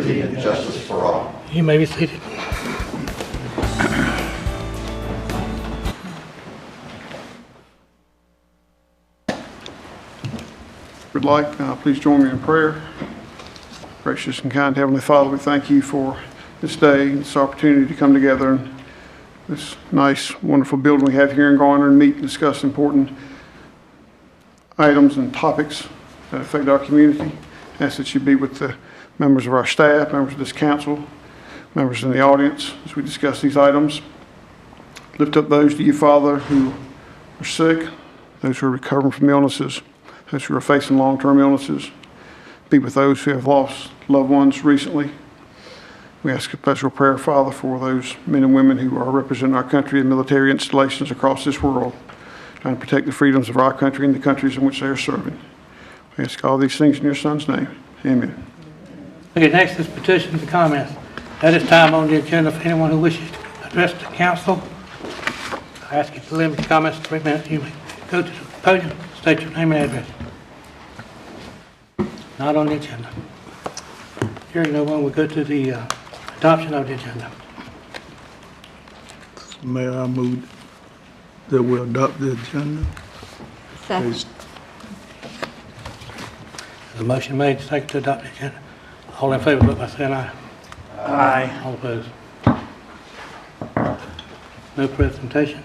liberty and justice for all. You may be seated. Would like, please join me in prayer. Gracious and kind Heavenly Father, we thank you for this day, this opportunity to come together in this nice, wonderful building we have here in Garner and meet and discuss important items and topics that affect our community. I ask that you be with the members of our staff, members of this council, members in the audience as we discuss these items. Lift up those to you, Father, who are sick, those who are recovering from illnesses, those who are facing long-term illnesses. Be with those who have lost loved ones recently. We ask a special prayer, Father, for those men and women who are representing our country in military installations across this world, trying to protect the freedoms of our country and the countries in which they are serving. We ask all these things in your Son's name. Amen. Okay, next is petitions and comments. At this time on the agenda, for anyone who wishes to address the council, I ask you to limit your comments to 3 minutes. You may go to the podium, state your name and address. Not on the agenda. Hearing no one, we'll go to the adoption of the agenda. Mayor, I move that we adopt the agenda. Second. The motion made, second to adopt the agenda. All in favor, vote by saying aye. Aye. All opposed. No presentations.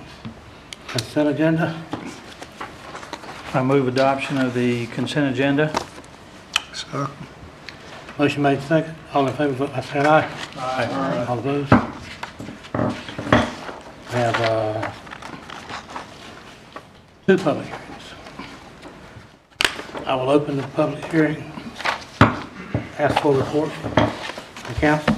Consent agenda. I move adoption of the consent agenda. Second. Motion made, second. All in favor, vote by saying aye. Aye. All opposed. We have 2 public hearings. I will open the public hearing. Ask for a report from the council.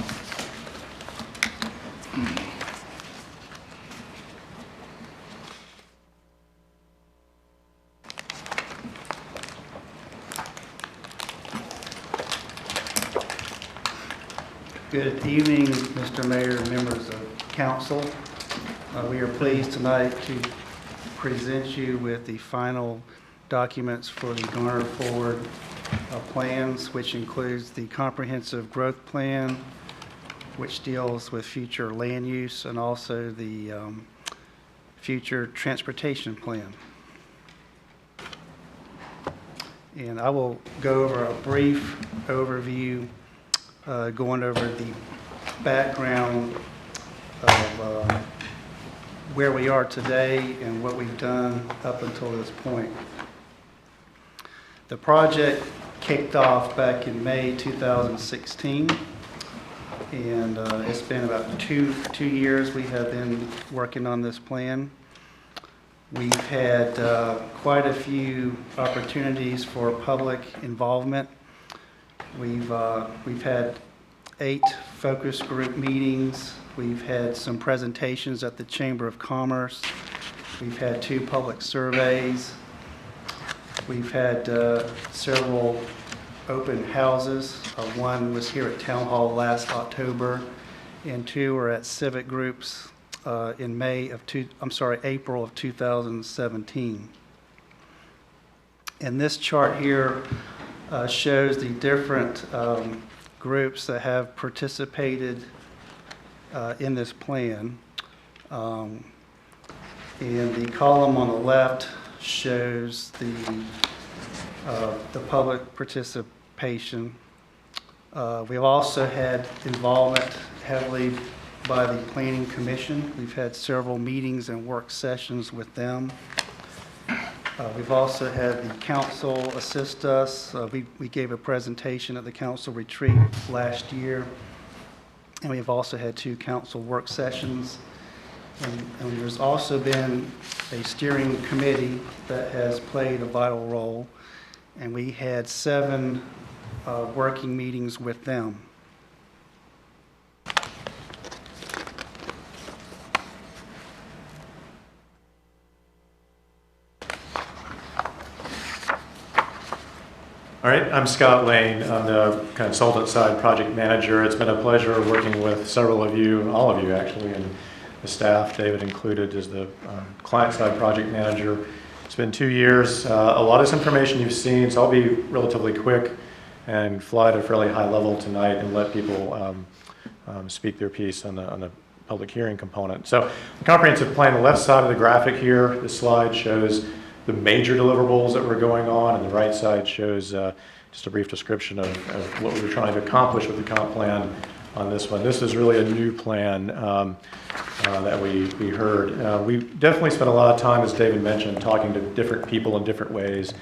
Good evening, Mr. Mayor and members of council. We are pleased tonight to present you with the final documents for the Garner Forward plans, which includes the comprehensive growth plan, which deals with future land use, and also the future transportation plan. And I will go over a brief overview going over the background of where we are today and what we've done up until this point. The project kicked off back in May 2016, and it's been about two years we have been working on this plan. We've had quite a few opportunities for public involvement. We've had 8 focus group meetings. We've had some presentations at the Chamber of Commerce. We've had 2 public surveys. We've had several open houses. One was here at Town Hall last October, and 2 were at civic groups in April of 2017. And this chart here shows the different groups that have participated in this plan. And the column on the left shows the public participation. We've also had involvement heavily by the Planning Commission. We've had several meetings and work sessions with them. We've also had the council assist us. We gave a presentation at the council retreat last year, and we've also had 2 council work sessions. And there's also been a steering committee that has played a vital role, and we had 7 working meetings with them. All right, I'm Scott Lane. I'm the consultant side project manager. It's been a pleasure working with several of you, all of you actually, and the staff, David included, as the client side project manager. It's been 2 years. A lot of this information you've seen, so I'll be relatively quick. and fly at a fairly high level tonight and let people speak their piece on the public hearing component. So the comprehensive plan, the left side of the graphic here, this slide shows the major deliverables that were going on, and the right side shows just a brief description of what we were trying to accomplish with the comp plan on this one. This is really a new plan that we heard. We definitely spent a lot of time, as David mentioned, talking to different people in different ways.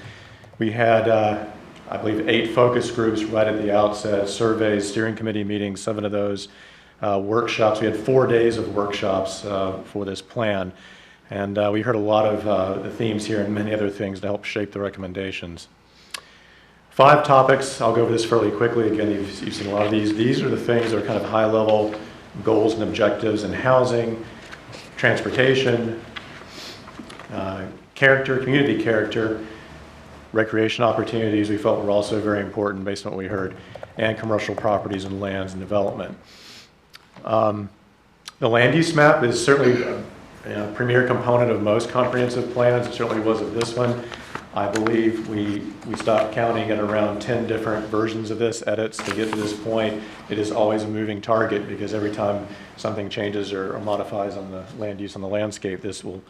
We had, I believe, 8 focus groups right at the outset, surveys, steering committee meetings, 7 of those, workshops. We had 4 days of workshops for this plan. And we heard a lot of the themes here and many other things to help shape the recommendations. 5 topics. I'll go over this fairly quickly. Again, you've seen a lot of these. These are the things that are kind of high-level goals and objectives in housing, transportation, community character, recreation opportunities we felt were also very important based on what we heard, and commercial properties and lands and development. The land use map is certainly a premier component of most comprehensive plans. It certainly was of this one. I believe we stopped counting at around 10 different versions of this, edits to get to this point. It is always a moving target because every time something changes or modifies on the land use on the landscape, this will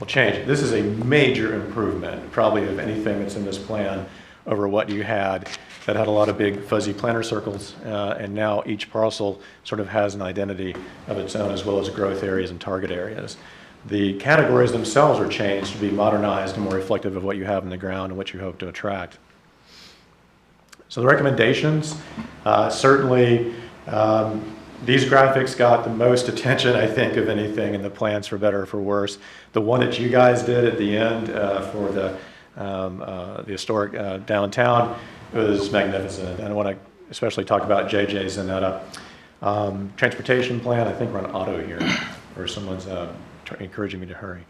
change. This is a major improvement, probably of anything that's in this plan over what you had that had a lot of big fuzzy planter circles, and now each parcel sort of has an identity of its own as well as growth areas and target areas. The categories themselves are changed to be modernized and more reflective of what you have in the ground and what you hope to attract. So the recommendations, certainly these graphics got the most attention, I think, of anything in the plans, for better or for worse. The one that you guys did at the end for the historic downtown was magnificent. And I want to especially talk about JJ's and that transportation plan. I think we're on auto here, or someone's encouraging me to hurry.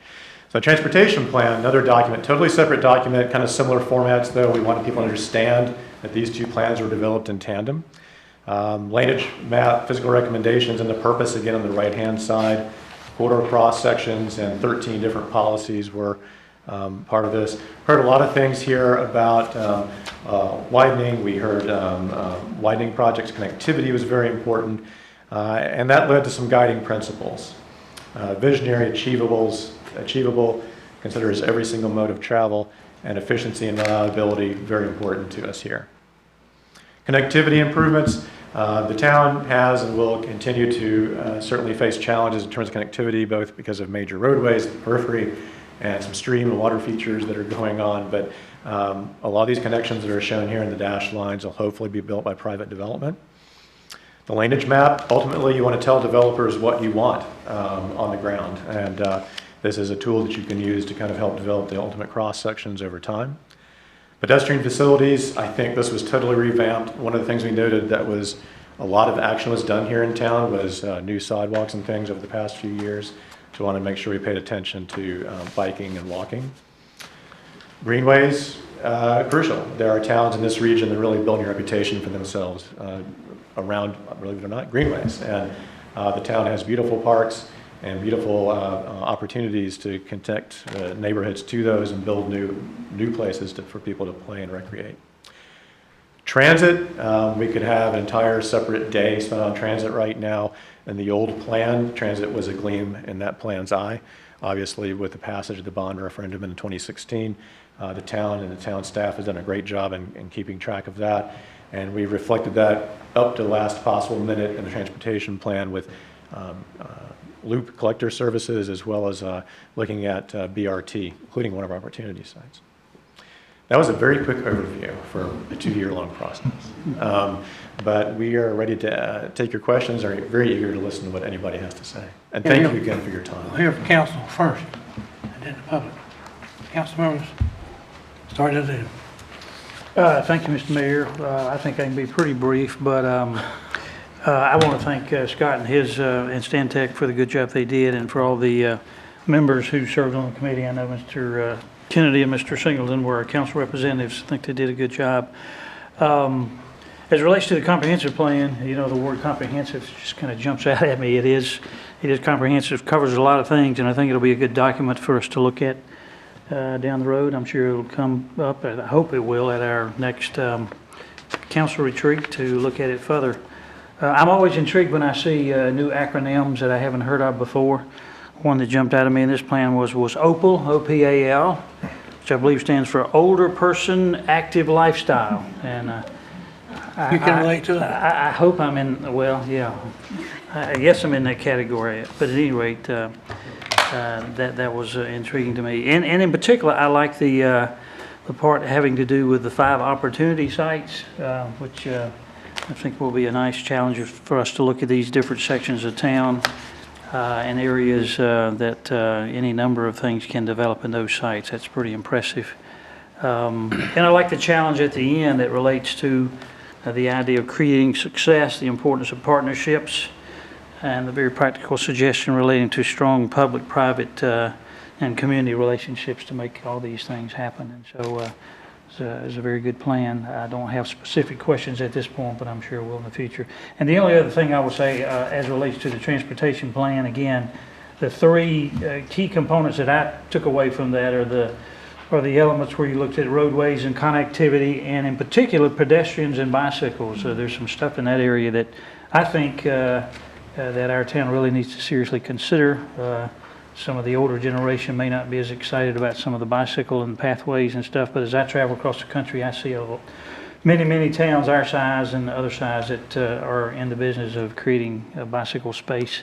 So transportation plan, another document, totally separate document, kind of similar formats though. We wanted people to understand that these 2 plans were developed in tandem. Language map, physical recommendations, and the purpose again on the right-hand side. Corridor cross sections and 13 different policies were part of this. Heard a lot of things here about widening. We heard widening projects, connectivity was very important, and that led to some guiding principles. Visionary, achievable, considers every single mode of travel, and efficiency and reliability, very important to us here. Connectivity improvements, the town has and will continue to certainly face challenges in terms of connectivity, both because of major roadways, periphery, and some stream and water features that are going on, but a lot of these connections that are shown here in the dashed lines will hopefully be built by private development. The laneage map, ultimately you want to tell developers what you want on the ground, and this is a tool that you can use to kind of help develop the ultimate cross sections over time. Pedestrian facilities, I think this was totally revamped. One of the things we noted that was a lot of action was done here in town was new sidewalks and things over the past few years. So we want to make sure we paid attention to biking and walking. Greenways, crucial. There are towns in this region that are really building a reputation for themselves around, believe it or not, greenways. And the town has beautiful parks and beautiful opportunities to connect neighborhoods to those and build new places for people to play and recreate. Transit, we could have an entire separate day spent on transit right now. In the old plan, transit was a gleam in that plan's eye. Obviously, with the passage of the bond referendum in 2016, the town and the town staff has done a great job in keeping track of that. And we reflected that up to the last possible minute in the transportation plan with loop collector services, as well as looking at BRT, including one of our opportunity sites. That was a very quick overview for a 2-year-long process. But we are ready to take your questions, are very eager to listen to what anybody has to say. And thank you again for your time. We'll hear from council first, and then the public. Council members, start at the Thank you, Mr. Mayor. I think I can be pretty brief, but I want to thank Scott and his and Stantec for the good job they did, and for all the members who served on the committee. I know Mr. Kennedy and Mr. Singleton were our council representatives. I think they did a good job. As it relates to the comprehensive plan, you know, the word comprehensive just kind of jumps out at me. It is comprehensive, covers a lot of things, and I think it'll be a good document for us to look at down the road. I'm sure it'll come up, and I hope it will, at our next council retreat to look at it further. I'm always intrigued when I see new acronyms that I haven't heard of before. One that jumped out at me in this plan was OPAL, O-P-A-L, which I believe stands for Older Person Active Lifestyle. And You can relate to that? I hope I'm in, well, yeah. I guess I'm in that category. But at any rate, that was intriguing to me. And in particular, I like the part having to do with the 5 opportunity sites, which I think will be a nice challenge for us to look at these different sections of town and areas that any number of things can develop in those sites. That's pretty impressive. And I like the challenge at the end that relates to the idea of creating success, the importance of partnerships, and the very practical suggestion relating to strong public, private, and community relationships to make all these things happen. And so it's a very good plan. I don't have specific questions at this point, but I'm sure we'll in the future. And the only other thing I will say as relates to the transportation plan, again, the 3 key components that I took away from that are the elements where you looked at roadways and connectivity, and in particular pedestrians and bicycles. There's some stuff in that area that I think that our town really needs to seriously consider. Some of the older generation may not be as excited about some of the bicycle and pathways and stuff, but as I travel across the country, I see many towns our size and other size that are in the business of creating a bicycle space,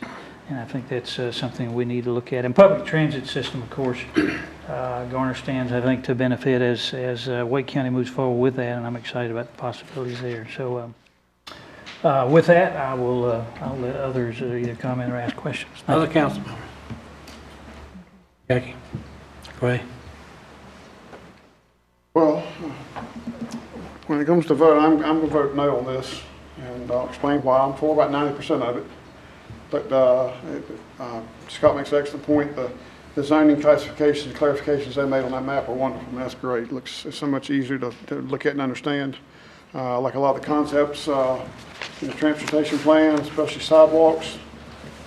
and I think that's something we need to look at. And public transit system, of course, Garner stands, I think, to benefit as Wake County moves forward with that, and I'm excited about the possibilities there. So with that, I'll let others either comment or ask questions. Thank Other you. council members? Jackie? Ray? Well, when it comes to vote, I'm going to vote no on this, and I'll explain why. I'm for about 90% of it. But Scott makes an excellent point. The zoning classifications, clarifications they made on that map are wonderful, and that's great. It's so much easier to look at and understand. Like a lot of the concepts in the transportation plan, especially sidewalks.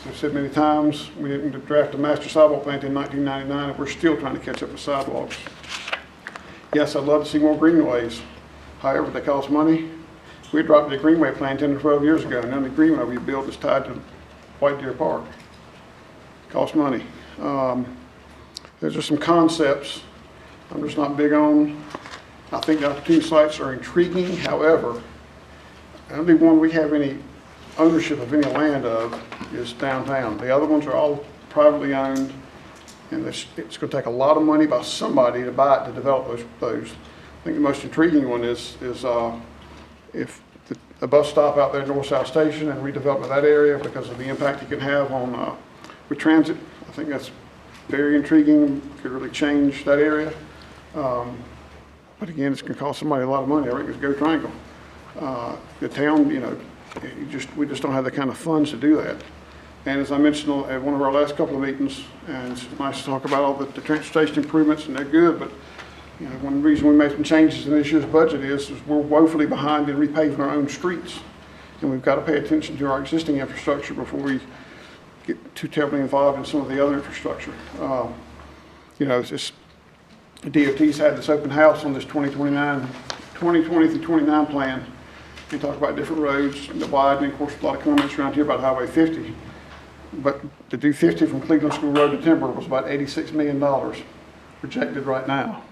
As I've said many times, we didn't draft a master sidewalk plan in 1999, and we're still trying to catch up with sidewalks. Yes, I'd love to see more greenways. However, they cost money. We dropped the greenway plan 10 or 12 years ago, and none of the greenway we built is tied to White Deer Park. Costs money. There's just some concepts I'm just not big on. I think the opportunity sites are intriguing. However, the only one we have any ownership of any land of is downtown. The other ones are all privately owned, and it's going to take a lot of money by somebody to buy it to develop those. I think the most intriguing one is if a bus stop out there at North-South Station and redevelopment of that area because of the impact it can have on with transit. I think that's very intriguing. Could really change that area. But again, it's going to cost somebody a lot of money. I think it's Go Triangle. The town, we just don't have the kind of funds to do that. And as I mentioned at one of our last couple of meetings, and it's nice to talk about all the transportation improvements, and they're good, but one reason we made some changes in this year's budget is we're woefully behind in repaving our own streets. And we've got to pay attention to our existing infrastructure before we get too terribly involved in some of the other infrastructure. DOT's had this open house on this 2020 through 29 plan. They talk about different roads, the widening, of course, a lot of comments around here about Highway 50. But to do 50 from Cleveland School Road to Timber was about $86 million projected right now.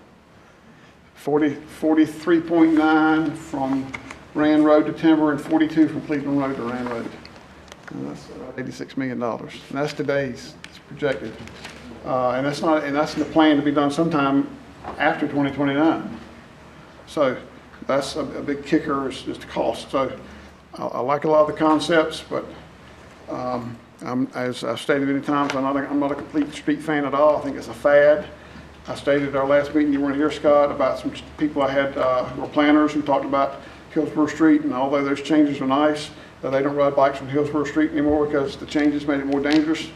43.9 from Rand Road to Timber and 42 from Cleveland Road to Rand Road. And that's about $86 million. And that's today's, it's projected. And that's in the plan to be done sometime after 2029. So that's a big kicker is the cost. So I like a lot of the concepts, but as I've stated many times, I'm not a complete street fan at all. I think it's a fad. I stated at our last meeting, you weren't here, Scott, about some people I had who were planners who talked about Hillsborough Street, and although those changes are nice, they don't ride bikes on Hillsborough Street anymore because the changes made it more dangerous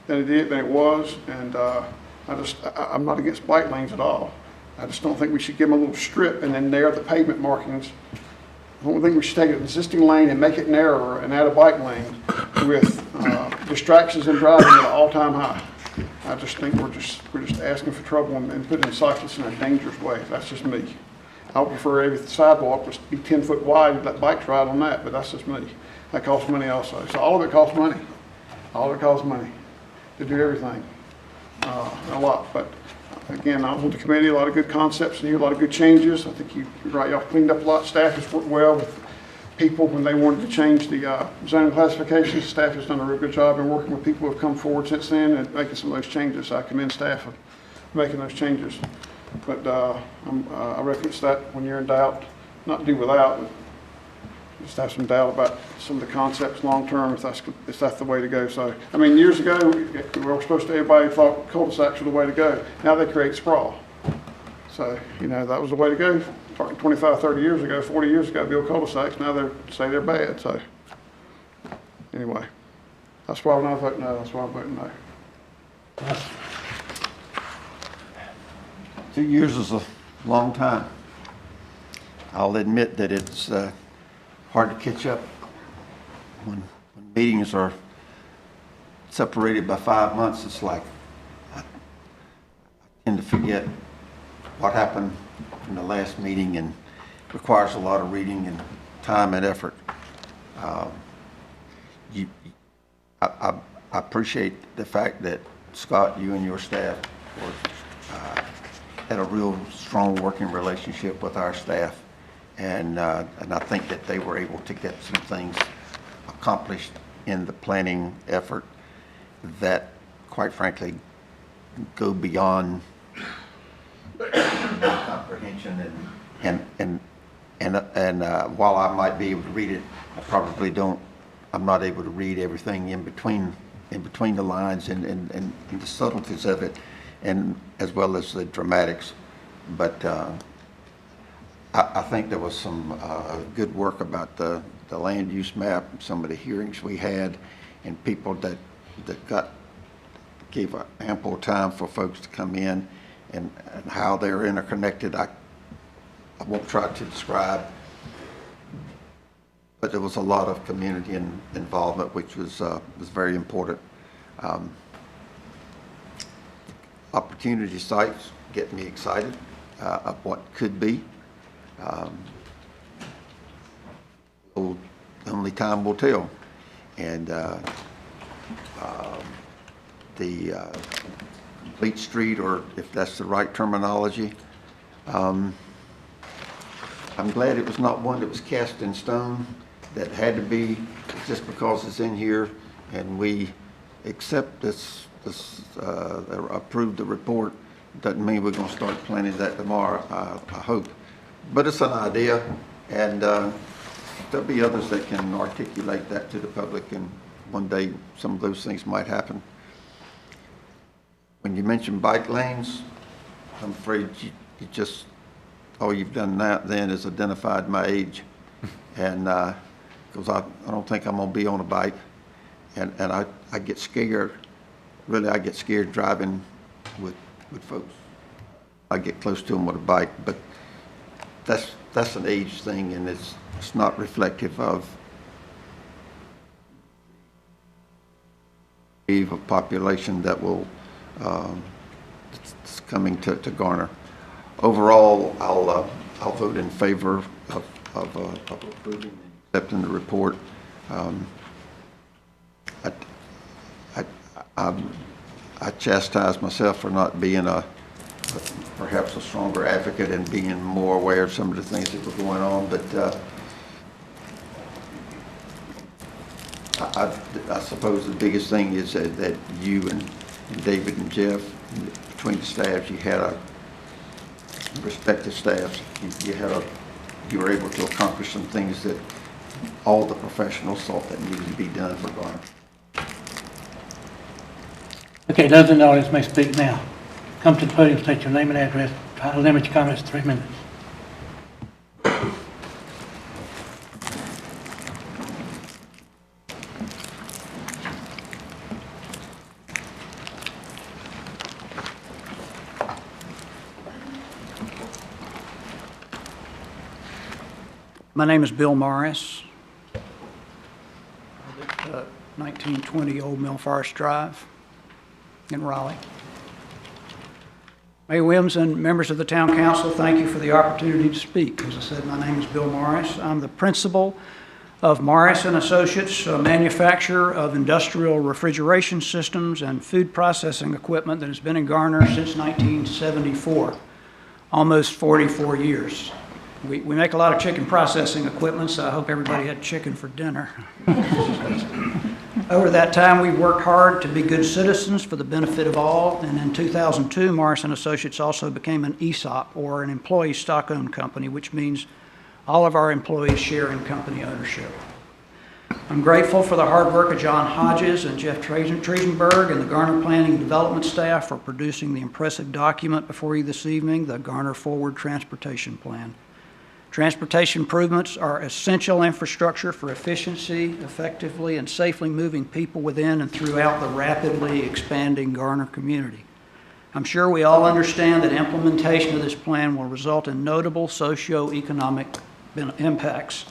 than it was. And I'm not against bike lanes at all. I just don't think we should give them a little strip and then narrow the pavement markings. I don't think we should take an existing lane and make it narrower and add a bike lane with distractions in driving at an all-time high. I just think we're just asking for trouble and putting cyclists in a dangerous way. That's just me. I would prefer every sidewalk was be 10 foot wide, let bikes ride on that, but that's just me. That costs money also. So all of it costs money. All of it costs money to do everything. A lot, but again, I was with the committee, a lot of good concepts and a lot of good changes. I think you're right, y'all cleaned up a lot. Staff has worked well with people when they wanted to change the zoning classifications. Staff has done a real good job in working with people who have come forward since then and making some of those changes. So I commend staff for making those changes. But I reference that when you're in doubt, not do without, but just have some doubt about some of the concepts long-term, if that's the way to go. So, I mean, years ago, we were supposed to, everybody thought cul-de-sacs were the way to go. Now they create sprawl. So, you know, that was the way to go. 25, 30 years ago, 40 years ago, build cul-de-sacs. Now they're bad. So, anyway, that's why when I vote no, that's why I'm voting no. 2 years is a long time. I'll admit that it's hard to catch up when meetings are separated by 5 months. It's like I tend to forget what happened in the last meeting, and it requires a lot of reading and time and effort. I appreciate the fact that, Scott, you and your staff had a real strong working relationship with our staff. And I think that they were able to get some things accomplished in the planning effort that, quite frankly, go beyond comprehension. And while I might be able to read it, I probably don't. I'm not able to read everything in between the lines and the subtleties of it, and as well as the dramatics. But I think there was some good work about the land use map, some of the hearings we had, and people that gave ample time for folks to come in, and how they're interconnected. I won't try to describe, but there was a lot of community involvement, which was very important. Opportunity sites get me excited of what could be. Only time will tell. And the complete street, or if that's the right terminology, I'm glad it was not one that was cast in stone, that had to be just because it's in here and we accept this approve the report. Doesn't mean we're going to start planning that tomorrow, I hope. But it's an idea, and there'll be others that can articulate that to the public, and one day some of those things might happen. When you mention bike lanes, I'm afraid you just, all you've done then is identified my age. And because I don't think I'm going to be on a bike, and I get scared. Really, I get scared driving with folks. I get close to them with a bike, but that's an age thing, and it's not reflective of a population that will it's coming to Garner. Overall, I'll vote in favor of approving and accepting the report. I chastise myself for not being perhaps a stronger advocate and being more aware of some of the things that were going on, but I suppose the biggest thing is that you and David and Jeff, between the staffs, you had a respective staffs. You were able to accomplish some things that all the professionals thought that needed to be done for Garner. Okay, those in the audience may speak now. Come to the podium, state your name and address. Try to limit your comments to 3 minutes. My name is Bill Morris. I live at 1920 Old Mill Forest Drive in Raleigh. Mayor Williams and members of the Town Council, thank you for the opportunity to speak. As I said, my name is Bill Morris. I'm the principal of Morris and Associates, a manufacturer of industrial refrigeration systems and food processing equipment that has been in Garner since 1974, almost 44 years. We make a lot of chicken processing equipment, so I hope everybody had chicken for dinner. Over that time, we worked hard to be good citizens for the benefit of all, and in 2002, Morris and Associates also became an ESOP, or an employee stock-owned company, which means all of our employees share in company ownership. I'm grateful for the hard work of John Hodges and Jeff Triesenberg and the Garner Planning and Development staff for producing the impressive document before you this evening, the Garner Forward Transportation Plan. Transportation improvements are essential infrastructure for efficiency, effectively, and safely moving people within and throughout the rapidly expanding Garner community. I'm sure we all understand that implementation of this plan will result in notable socio-economic impacts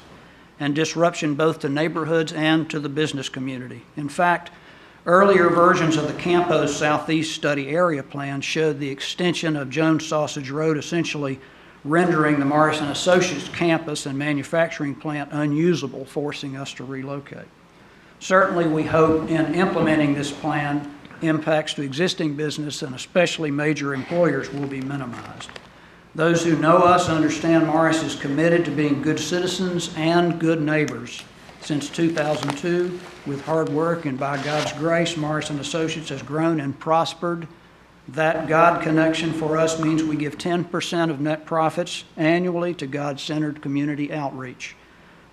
and disruption both to neighborhoods and to the business community. In fact, earlier versions of the Campos Southeast Study Area Plan showed the extension of Jones Sausage Road, essentially rendering the Morris & Associates campus and manufacturing plant unusable, forcing us to relocate. Certainly, we hope in implementing this plan, impacts to existing business and especially major employers will be minimized. Those who know us understand Morris is committed to being good citizens and good neighbors. Since 2002, with hard work and by God's grace, Morris & Associates has grown and prospered. That God connection for us means we give 10% of net profits annually to God-centered community outreach,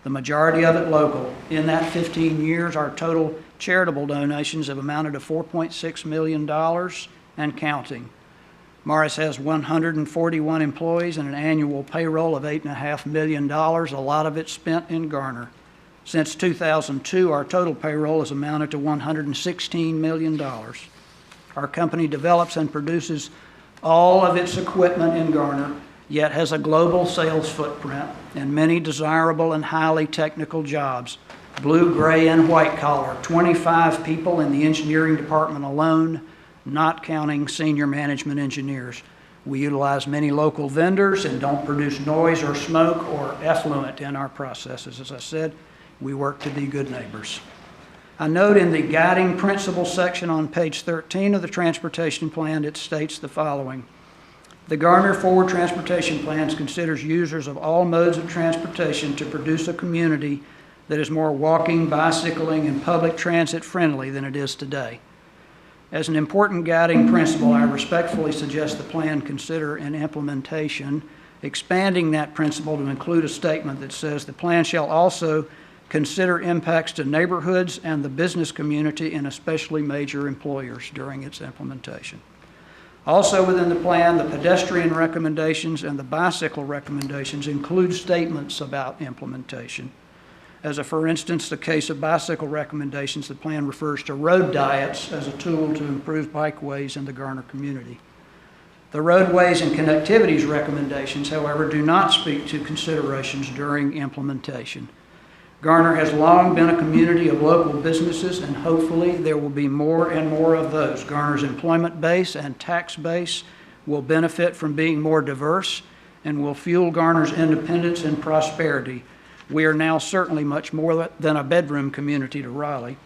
the majority of it local. In that 15 years, our total charitable donations have amounted to $4.6 million and counting. Morris has 141 employees and an annual payroll of $8.5 million, a lot of it spent in Garner. Since 2002, our total payroll has amounted to $116 million. Our company develops and produces all of its equipment in Garner, yet has a global sales footprint and many desirable and highly technical jobs, blue, gray, and white collar, 25 people in the engineering department alone, not counting senior management engineers. We utilize many local vendors and don't produce noise or smoke or effluent in our processes. As I said, we work to be good neighbors. I note in the guiding principle section on page 13 of the transportation plan, it states the following. The Garner Forward Transportation Plan considers users of all modes of transportation to produce a community that is more walking, bicycling, and public transit friendly than it is today. As an important guiding principle, I respectfully suggest the plan consider in implementation, expanding that principle to include a statement that says the plan shall also consider impacts to neighborhoods and the business community and especially major employers during its implementation. Also within the plan, the pedestrian recommendations and the bicycle recommendations include statements about implementation. As for instance, the case of bicycle recommendations, the plan refers to road diets as a tool to improve bikeways in the Garner community. The roadways and connectivities recommendations, however, do not speak to considerations during implementation. Garner has long been a community of local businesses, and hopefully there will be more and more of those. Garner's employment base and tax base will benefit from being more diverse and will fuel Garner's independence and prosperity. We are now certainly much more than a bedroom community to Raleigh.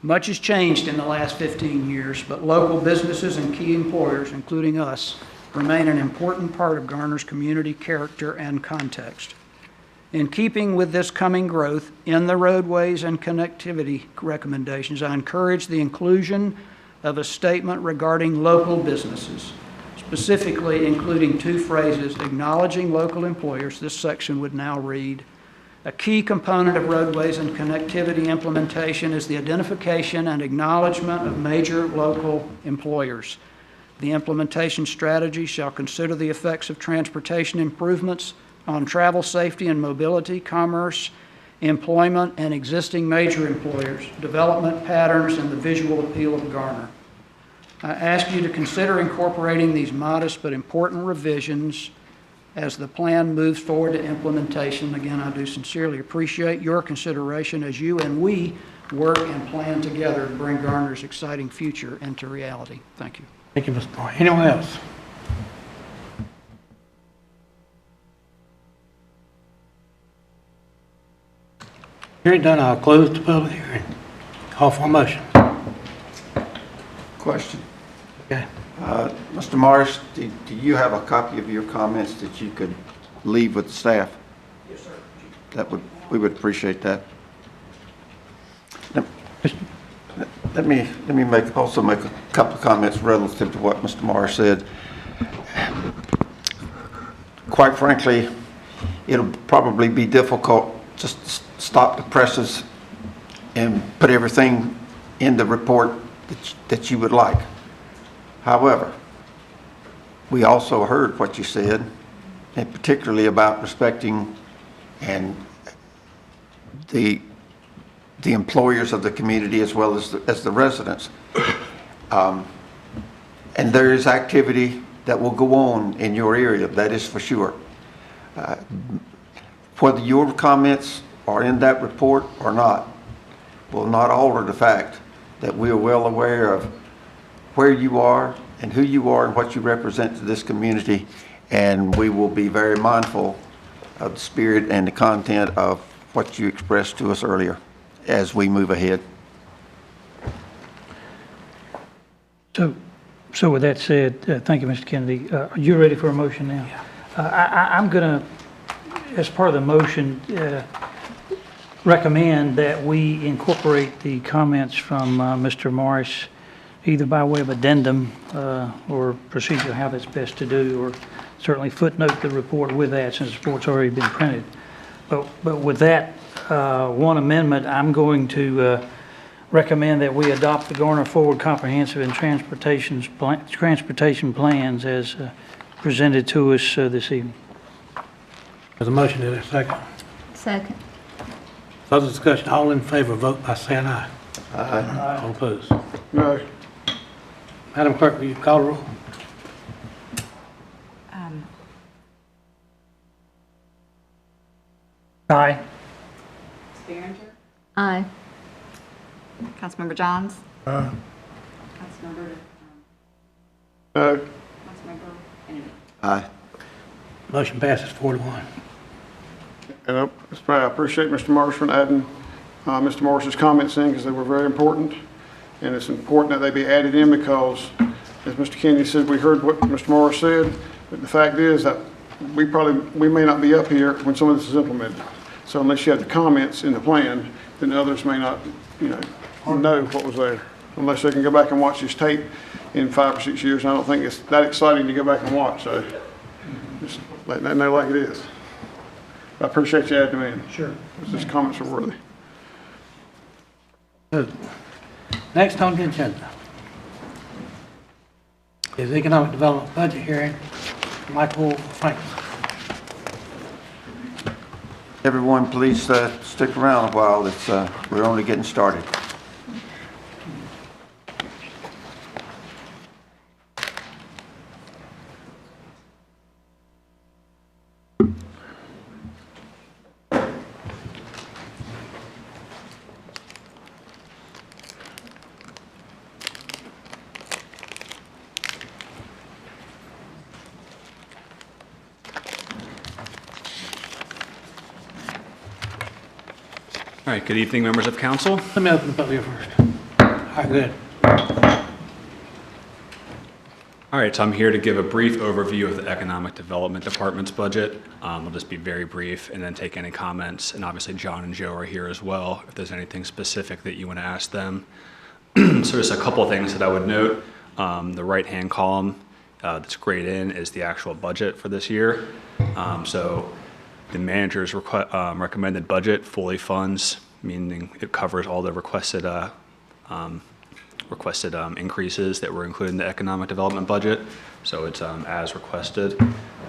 Much has changed in the last 15 years, but local businesses and key employers, including us, remain an important part of Garner's community character and context. In keeping with this coming growth in the roadways and connectivity recommendations, I encourage the inclusion of a statement regarding local businesses, specifically including two phrases, acknowledging local employers. This section would now read, a key component of roadways and connectivity implementation is the identification and acknowledgement of major local employers. The implementation strategy shall consider the effects of transportation improvements on travel safety and mobility, commerce, employment, and existing major employers, development patterns, and the visual appeal of Garner. I ask you to consider incorporating these modest but important revisions as the plan moves forward to implementation. Again, I do sincerely appreciate your consideration as you and we work and plan together to bring Garner's exciting future into reality. Thank you. Thank you, Mr. Moore. Anyone else? Hearing done, I'll close the public hearing. Call for a motion. Question. Okay. Mr. Morris, do you have a copy of your comments that you could leave with the staff? Yes, sir. We would appreciate that. Let me also make a couple of comments relative to what Mr. Morris said. Quite frankly, it'll probably be difficult just to stop the presses and put everything in the report that you would like. However, we also heard what you said, and particularly about respecting and the employers of the community as well as the residents. And there is activity that will go on in your area, that is for sure. Whether your comments are in that report or not will not alter the fact that we are well aware of where you are and who you are and what you represent to this community, and we will be very mindful of the spirit and the content of what you expressed to us earlier as we move ahead. So with that said, thank you, Mr. Kennedy. Are you ready for a motion now? Yeah. I'm going to, as part of the motion, recommend that we incorporate the comments from Mr. Morris, either by way of addendum or procedure how that's best to do, or certainly footnote the report with that since the report's already been printed. But with that one amendment, I'm going to recommend that we adopt the Garner Forward Comprehensive and Transportation Plans as presented to us this evening. There's a motion, is there a second? Second. Further discussion, all in favor, vote by saying aye. Aye. All opposed. No. Madam Clerk, will you call the roll? Aye. Behringer? Aye. Councilmember Johns? Councilmember, No. Councilmember Kennedy? Aye. Motion passes 4-1. And I appreciate Mr. Morris for adding Mr. Morris's comments in because they were very important. And it's important that they be added in because, as Mr. Kennedy said, we heard what Mr. Morris said, but the fact is that we may not be up here when some of this is implemented. So unless you have the comments in the plan, then others may not, know what was there. Unless they can go back and watch this tape in 5 or 6 years. I don't think it's that exciting to go back and watch, so just letting that know like it is. I appreciate you adding them in. Sure. These comments are worthy. Good. Next on the agenda is Economic Development Budget Hearing. Michael Franklin. Everyone, please stick around a while. We're only getting started. All right, good evening, members of council. Let me open the public here first. All right, good. All right, so I'm here to give a brief overview of the Economic Development Department's budget. I'll just be very brief and then take any comments. And obviously John and Joe are here as well if there's anything specific that you want to ask them. So just a couple of things that I would note. The right-hand column that's grayed in is the actual budget for this year. So the manager's recommended budget fully funds, meaning it covers all the requested increases that were included in the economic development budget. So it's as requested.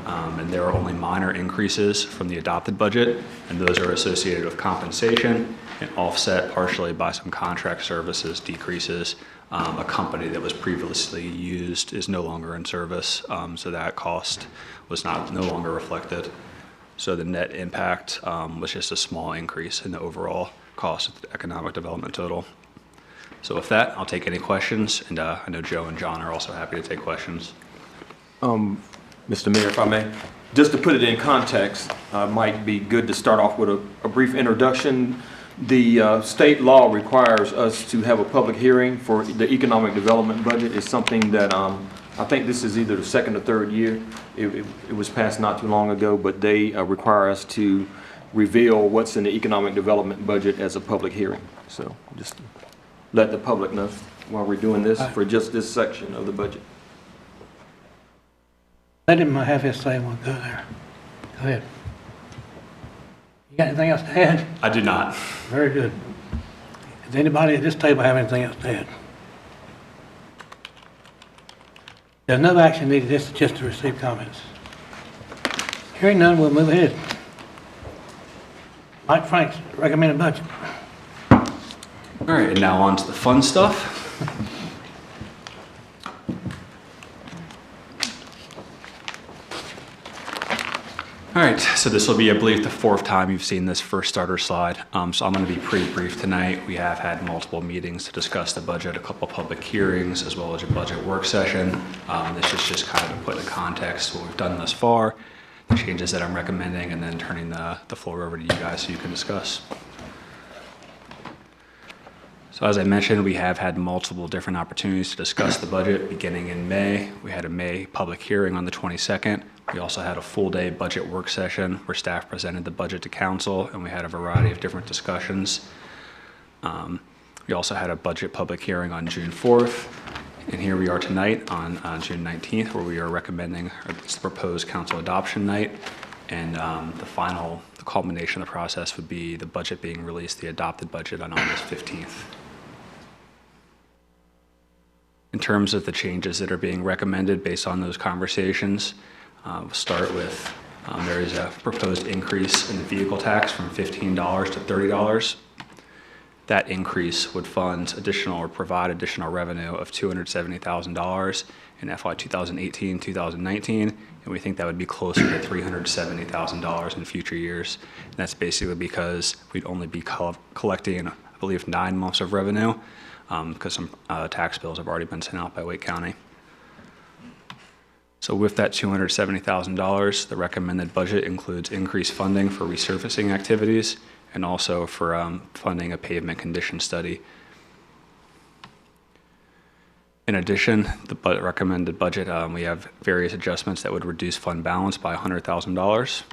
And there are only minor increases from the adopted budget, and those are associated with compensation and offset partially by some contract services decreases. A company that was previously used is no longer in service, so that cost was no longer reflected. So the net impact was just a small increase in the overall cost of the economic development total. So with that, I'll take any questions, and I know Joe and John are also happy to take questions. Mr. Mayor, if I may, just to put it in context, might be good to start off with a brief introduction. The state law requires us to have a public hearing for the economic development budget. It's something that I think this is either the second or third year. It was passed not too long ago, but they require us to reveal what's in the economic development budget as a public hearing. So just let the public know while we're doing this for just this section of the budget. Let him have his say, we'll go there. Go ahead. You got anything else to add? I do not. Very good. Does anybody at this table have anything else to add? There's no action needed, this is just to receive comments. Hearing none, we'll move ahead. Mike Franks, recommended budget. All right, and now on to the fun stuff. All right, so this will be, I believe, the fourth time you've seen this first starter slide. So I'm going to be pretty brief tonight. We have had multiple meetings to discuss the budget, a couple public hearings, as well as a budget work session. This is just kind of to put in context what we've done thus far, the changes that I'm recommending, and then turning the floor over to you guys so you can discuss. So as I mentioned, we have had multiple different opportunities to discuss the budget beginning in May. We had a May public hearing on the 22nd. We also had a full-day budget work session where staff presented the budget to council, and we had a variety of different discussions. We also had a budget public hearing on June 4th, and here we are tonight on June 19th, where we are recommending the proposed council adoption night, and the culmination of the process would be the budget being released, the adopted budget, on August 15th. In terms of the changes that are being recommended based on those conversations, we'll start with there is a proposed increase in the vehicle tax from $15 to $30. That increase would fund additional or provide additional revenue of $270,000 in FY 2018-2019, and we think that would be closer to $370,000 in future years. And that's basically because we'd only be collecting, I believe, 9 months of revenue, because some tax bills have already been sent out by Wake County. So with that $270,000, the recommended budget includes increased funding for resurfacing activities and also for funding a pavement condition study. In addition, the recommended budget, we have various adjustments that would reduce fund balance by $100,000.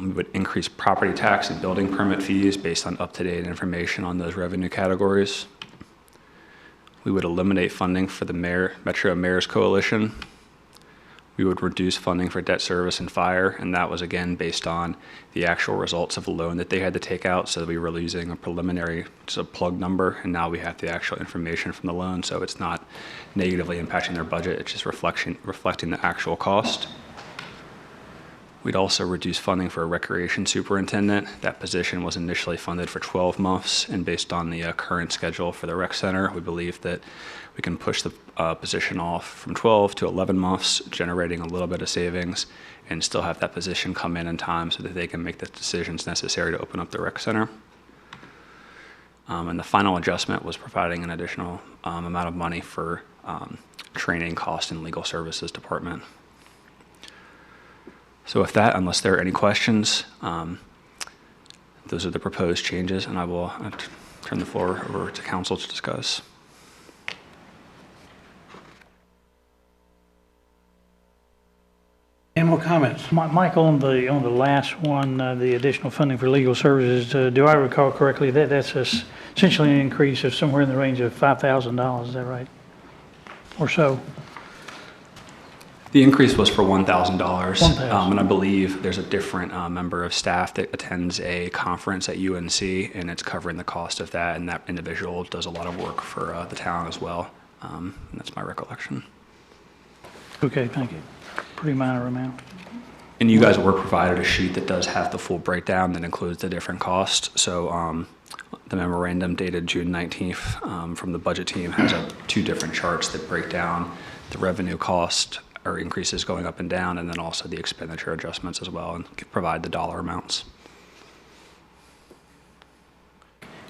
We would increase property tax and building permit fees based on up-to-date information on those revenue categories. We would eliminate funding for the Metro Mayors Coalition. We would reduce funding for debt service and fire, and that was again based on the actual results of a loan that they had to take out. So we were using a preliminary, just a plug number, and now we have the actual information from the loan, so it's not negatively impacting their budget, it's just reflecting the actual cost. We'd also reduce funding for a recreation superintendent. That position was initially funded for 12 months, and based on the current schedule for the rec center, we believe that we can push the position off from 12 to 11 months, generating a little bit of savings, and still have that position come in time so that they can make the decisions necessary to open up the rec center. And the final adjustment was providing an additional amount of money for training costs in legal services department. So with that, unless there are any questions, those are the proposed changes, and I will turn the floor over to council to discuss. Any more comments? Mike, on the last one, the additional funding for legal services, do I recall correctly that that's essentially an increase of somewhere in the range of $5,000, is that right? Or so? The increase was for $1,000, $1,000. And I believe there's a different member of staff that attends a conference at UNC, and it's covering the cost of that, and that individual does a lot of work for the town as well. And that's my recollection. Okay, thank you. Pretty minor amount. And you guys were provided a sheet that does have the full breakdown that includes the different costs. So the memorandum dated June 19th from the budget team has 2 different charts that break down the revenue cost or increases going up and down, and then also the expenditure adjustments as well, and provide the dollar amounts.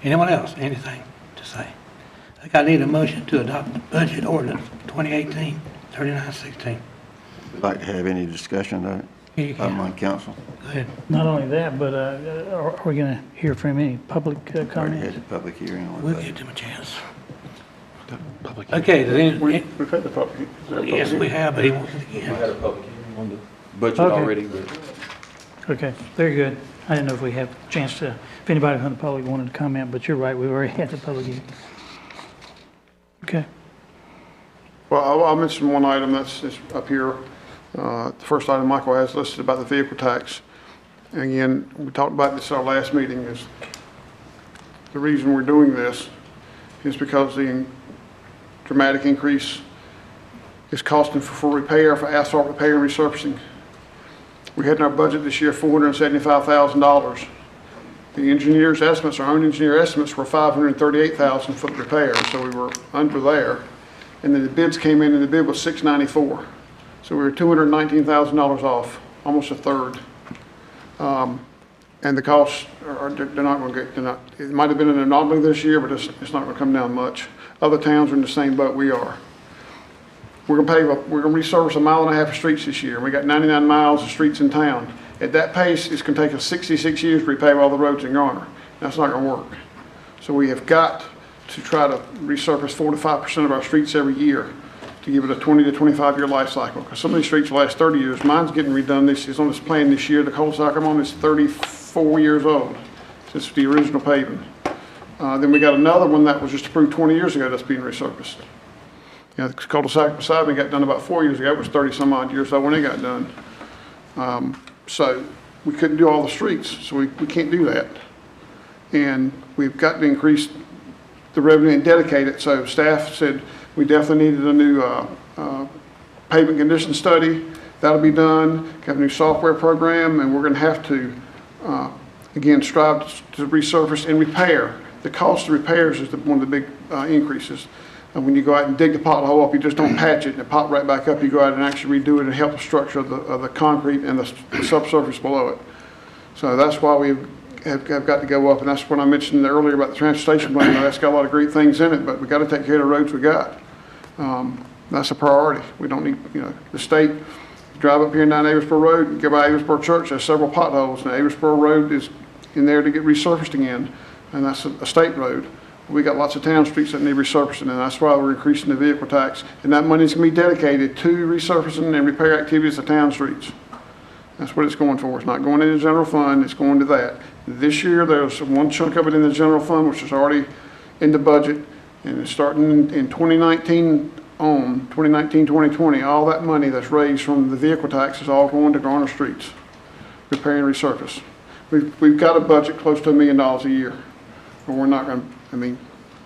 Anyone else, anything to say? I think I need a motion to adopt the budget ordinance 2018. 3916. Would like to have any discussion of it? Here you can. On council? Go ahead. Not only that, but are we going to hear from any public Already comments? had the public hearing on it. We'll give them a chance. Okay, then, We've had the public. is there a public yes, we hearing? have, but he wants it again. had a public hearing on the budget Okay. already, but Okay, very good. I didn't know if we have a chance to, if anybody from the public wanted to comment, but you're right, we've already had the public hearing. Okay. Well, I'll mention one item that's up here. The first item Michael has listed about the vehicle tax. Again, we talked about this at our last meeting, is the reason we're doing this is because the dramatic increase is costing for repair, for asphalt repair and resurfacing. We had in our budget this year $475,000. The engineer's estimates, our own engineer estimates, were $538,000 for the repair, so we were under there. And then the bids came in, and the bid was $694,000. So we were $219,000 off, almost a third. And the costs they're not going to get, it might have been an anomaly this year, but it's not going to come down much. Other towns are in the same boat we are. We're going to resurface 1.5 miles of streets this year. We got 99 miles of streets in town. At that pace, it's going to take us 66 years to repave all the roads in Garner. That's not going to work. So we have got to try to resurface 4 to 5% of our streets every year to give it a 20 to 25 year life cycle. Because some of these streets last 30 years. Mine's getting redone. This is on this plan this year. The cul-de-sac I'm on is 34 years old since the original paving. Then we got another one that was just approved 20 years ago that's being resurfaced. The cul-de-sac beside me got done about 4 years ago. It was 30 some odd years old when it got done. So we couldn't do all the streets, so we can't do that. And we've got to increase the revenue and dedicate it. So staff said we definitely needed a new pavement condition study. That'll be done. Got a new software program, and we're going to have to, again, strive to resurface and repair. The cost of repairs is one of the big increases. And when you go out and dig the pothole up, you just don't patch it and it pop right back up. You go out and actually redo it and help the structure of the concrete and the subsurface below it. So that's why we have got to go up. And that's what I mentioned earlier about the transportation plan. That's got a lot of great things in it, but we got to take care of the roads we got. That's a priority. We don't need, the state, drive up here and down Aversboro Road, and go by Aversboro Church, there's several potholes. And Aversboro Road is in there to get resurfaced again. And that's a state road. We got lots of town streets that need resurfacing, and that's why we're increasing the vehicle tax. And that money is going to be dedicated to resurfacing and repair activities of town streets. That's what it's going for. It's not going into the general fund, it's going to that. This year, there's one chunk of it in the general fund, which is already in the budget, and it's starting in 2019 on, 2019-2020, all that money that's raised from the vehicle tax is all going to Garner streets, repair and resurface. We've got a budget close to $1 million a year, but we're not going to,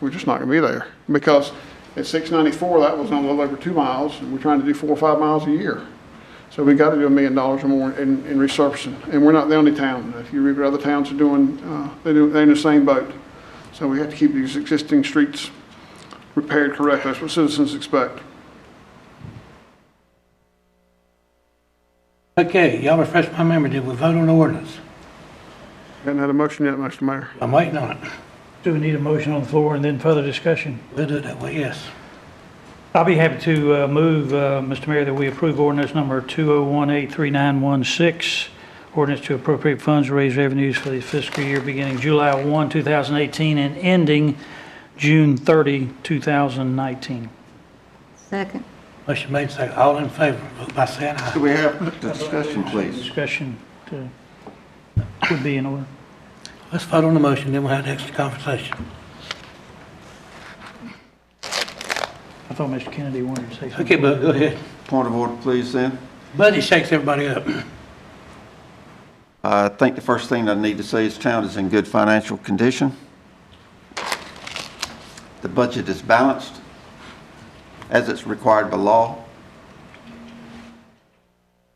we're just not going to be there, because at 694, that was on a little over 2 miles, and we're trying to do 4 or 5 miles a year. So we got to do $1 million or more in resurfacing, and we're not the only town. If you read what other towns are doing, they're in the same boat. So we have to keep these existing streets repaired correctly. That's what citizens expect. Okay, y'all refresh my memory. Did we vote on the ordinance? Haven't had a motion yet, Mr. Mayor. I'm waiting on it. Do we need a motion on the floor and then further discussion? We'll do it that way, yes. I'll be happy to move, Mr. Mayor, that we approve ordinance number 20183916, ordinance to appropriate funds to raise revenues for the fiscal year beginning July 1, 2018 and ending June 30, 2019. Second. Motion made, second. All in favor, vote by saying aye. Do we have the discussion, please? Discussion would be in order. Let's vote on the motion, then we'll have the extra conversation. I thought Mr. Kennedy wanted to say something. Okay, but go ahead. Point of order, please, then. Buddy shakes everybody up. I think the first thing I need to say is town is in good financial condition. The budget is balanced as it's required by law,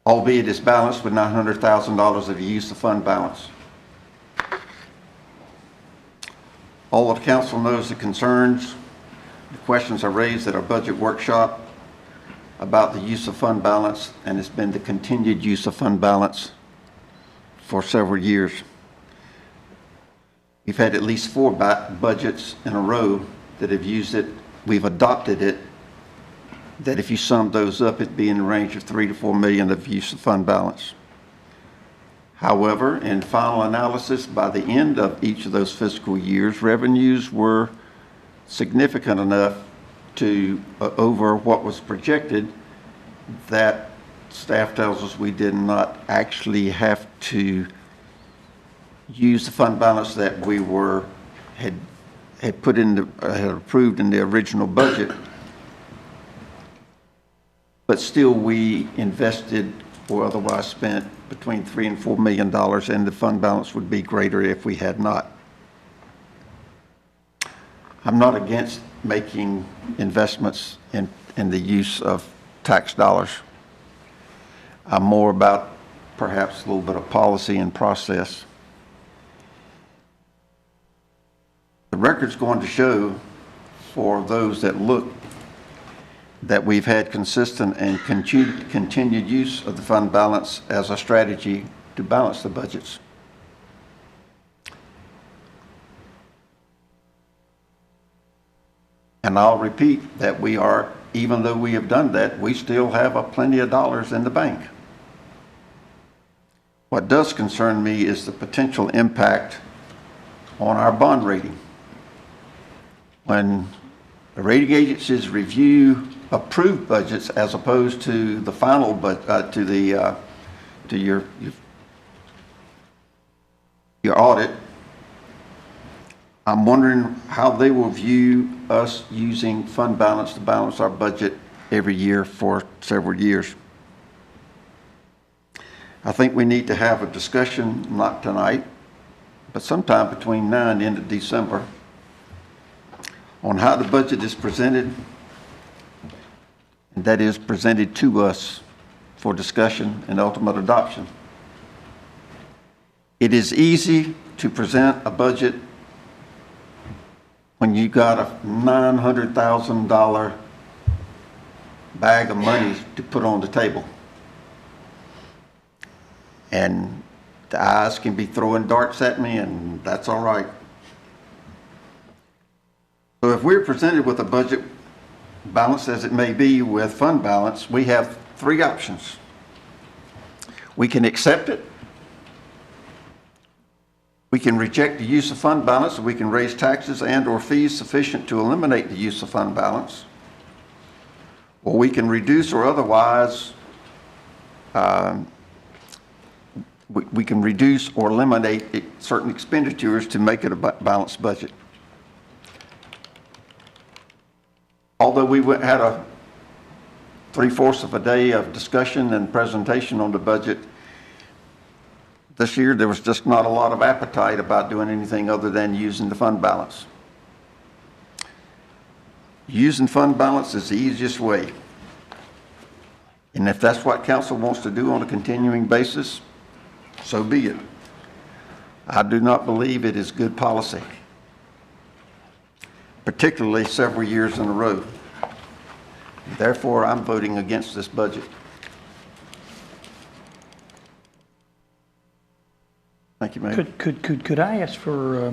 albeit it's balanced with $900,000 of use of fund balance. All of council knows the concerns, the questions are raised at our budget workshop about the use of fund balance, and it's been the continued use of fund balance for several years. We've had at least 4 budgets in a row that have used it. We've adopted it that if you sum those up, it'd be in the range of 3 to 4 million of use of fund balance. However, in final analysis, by the end of each of those fiscal years, revenues were significant enough to over what was projected that staff tells us we did not actually have to use the fund balance that we had put in had approved in the original budget. But still, we invested or otherwise spent between $3 and $4 million, and the fund balance would be greater if we had not. I'm not against making investments in the use of tax dollars. I'm more about perhaps a little bit of policy and process. The record's going to show for those that look that we've had consistent and continued use of the fund balance as a strategy to balance the budgets. And I'll repeat that we are, even though we have done that, we still have plenty of dollars in the bank. What does concern me is the potential impact on our bond rating. When the rating agencies review approved budgets as opposed to the final, to your audit, I'm wondering how they will view us using fund balance to balance our budget every year for several years. I think we need to have a discussion, not tonight, but sometime between now and the end of December, on how the budget is presented, and that is presented to us for discussion and ultimate adoption. It is easy to present a budget when you got a $900,000 bag of money to put on the table. And the eyes can be throwing darts at me, and that's all right. So if we're presented with a budget, balanced as it may be with fund balance, we have three options. We can accept it. We can reject the use of fund balance, or we can raise taxes and or fees sufficient to eliminate the use of fund balance. Or we can reduce or otherwise, we can reduce or eliminate certain expenditures to make it a balanced budget. Although we had a 3/4 of a day of discussion and presentation on the budget, this year there was just not a lot of appetite about doing anything other than using the fund balance. Using fund balance is the easiest way. And if that's what council wants to do on a continuing basis, so be it. I do not believe it is good policy, particularly several years in a row. Therefore, I'm voting against this budget. Thank you, Mayor. Could I ask for,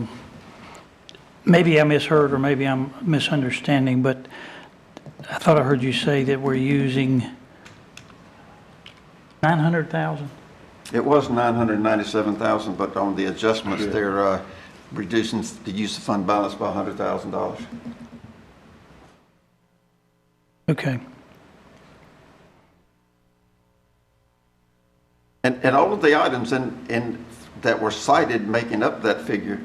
maybe I misheard or maybe I'm misunderstanding, but I thought I heard you say that we're using 900,000? It was 997,000, but on the adjustments, they're reducing the use of fund balance by $100,000. Okay. And all of the items that were cited making up that figure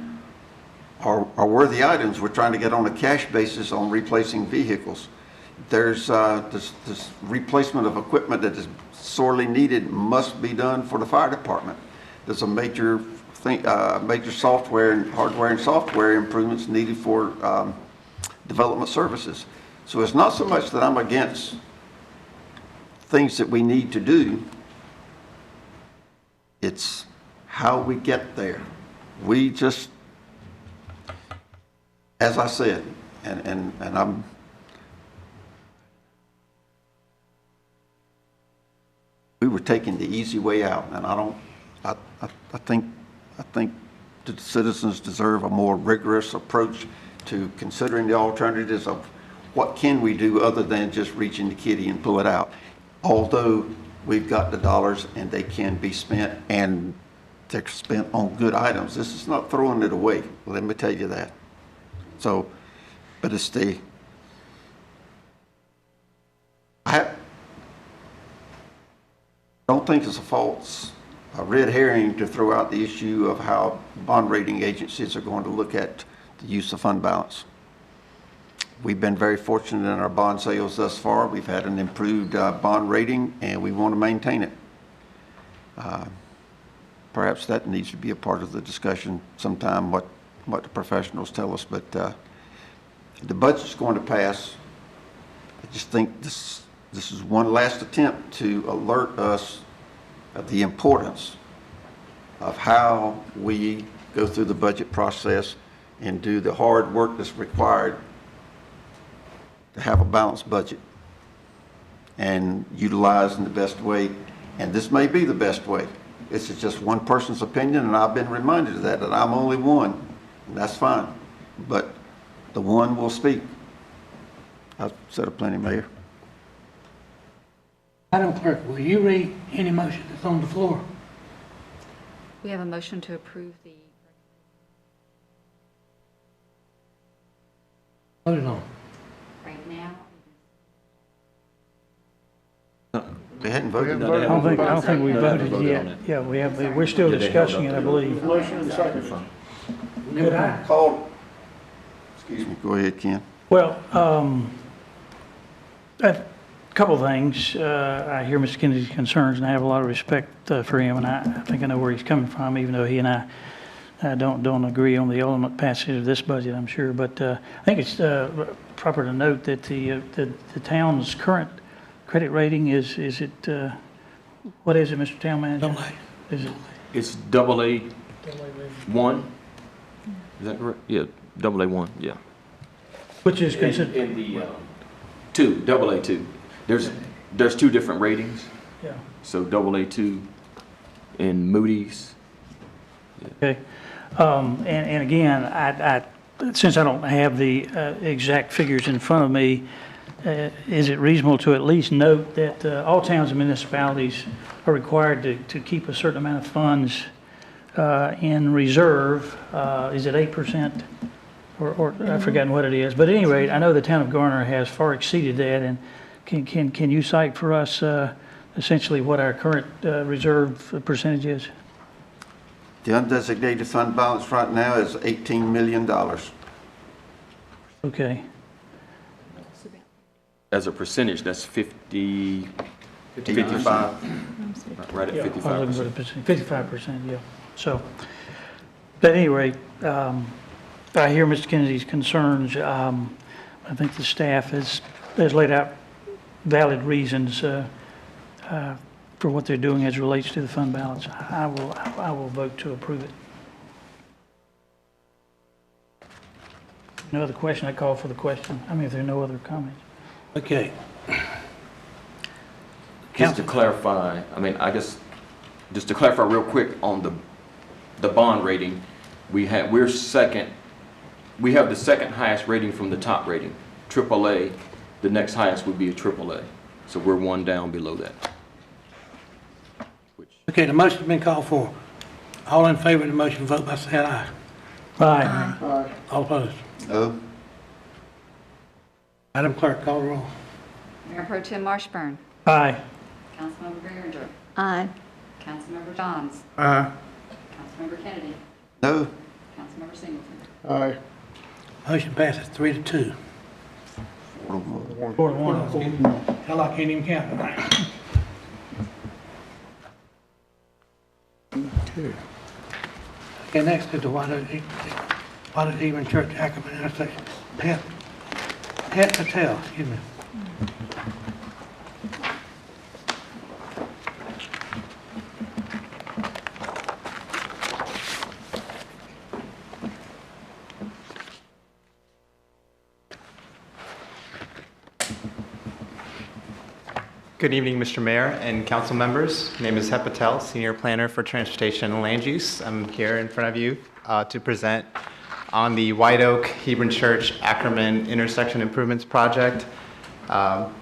are worthy items. We're trying to get on a cash basis on replacing vehicles. There's this replacement of equipment that is sorely needed must be done for the fire department. There's a major software and hardware and software improvements needed for development services. So it's not so much that I'm against things that we need to do. It's how we get there. We just, as I said, and we were taking the easy way out, and I think the citizens deserve a more rigorous approach to considering the alternatives of what can we do other than just reach in the kitty and pull it out? Although we've got the dollars and they can be spent, and they're spent on good items. This is not throwing it away, let me tell you that. So, but it's I don't think it's a red herring to throw out the issue of how bond rating agencies are going to look at the use of fund balance. We've been very fortunate in our bond sales thus far. We've had an improved bond rating, and we want to maintain it. Perhaps that needs to be a part of the discussion sometime, what the professionals tell us. But the budget's going to pass. I just think this is one last attempt to alert us of the importance of how we go through the budget process and do the hard work that's required to have a balanced budget and utilize in the best way. And this may be the best way. This is just one person's opinion, and I've been reminded of that I'm only one, and that's fine. But the one will speak. I've said it plenty, Mayor. Madam Clerk, will you read any motion that's on the floor? We have a motion to approve the, Voted on. right now. They hadn't voted. We haven't I don't think we No, they haven't voted voted on yet. it. Yeah, we're still Yeah, they held discussing up it, I their- believe. Motion and second. Good eye. Call. Excuse me, go ahead, Ken. Well, a couple of things. I hear Mr. Kennedy's concerns, and I have a lot of respect for him, and I think I know where he's coming from, even though he and I don't agree on the ultimate passage of this budget, I'm sure. But I think it's proper to note that the town's current credit rating is it, what is it, Mr. Town Manager? Double A. Is it? It's AA1? Is that correct? Yeah, AA1, yeah. Which is considered, In the, AA2. There's two different ratings, yeah, so AA2 in Moody's. okay. And again, I since I don't have the exact figures in front of me, is it reasonable to at least note that all towns and municipalities are required to keep a certain amount of funds in reserve? Is it 8%? Or I've forgotten what it is. But at any rate, I know the town of Garner has far exceeded that. And can you cite for us essentially what our current reserve percentage is? The undesignated fund balance right now is $18 million. Okay. As a percentage, that's 55, right at Yeah, I was looking for 55%. the percent, 55%, yeah. So, at any rate, I hear Mr. Kennedy's concerns. I think the staff has laid out valid reasons for what they're doing as relates to the fund balance. I will vote to approve it. No other question, I call for the question. I mean, if there are no other comments. Okay. Just to clarify, I mean, I guess, just to clarify real quick on the bond rating, we're second, we have the second highest rating from the top rating, AAA. The next highest would be a AAA. So we're one down below that. Okay, the motion's been called for. All in favor of the motion, vote by saying aye. Aye. All opposed? No? Madam Clerk, call the roll. Mayor Pro Tem Marshburn. Aye. Councilmember Behringer. Aye. Councilmember Johns. Aye. Councilmember Kennedy. No? Councilmember Singleton. Aye. Motion passes 3-2. 4-1. Hell, I can't even count tonight. Okay, next is the Water Even Church Ackerman Intersection. Pat Patel, excuse me. Good evening, Mr. Mayor and council members. My name is Het Patel, Senior Planner for Transportation and Land Use. I'm here in front of you to present on the White Oak Hebron Church Ackerman intersection improvements project. I'm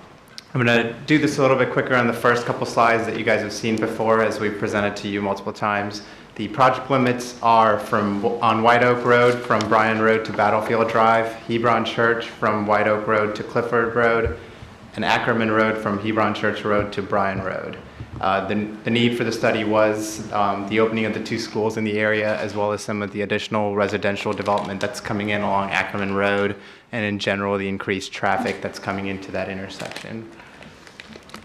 going to do this a little bit quicker on the first couple slides that you guys have seen before as we've presented to you multiple times. The project limits are on White Oak Road from Bryan Road to Battlefield Drive, Hebron Church from White Oak Road to Clifford Road, and Ackerman Road from Hebron Church Road to Bryan Road. The need for the study was the opening of the 2 schools in the area, as well as some of the additional residential development that's coming in along Ackerman Road, and in general, the increased traffic that's coming into that intersection.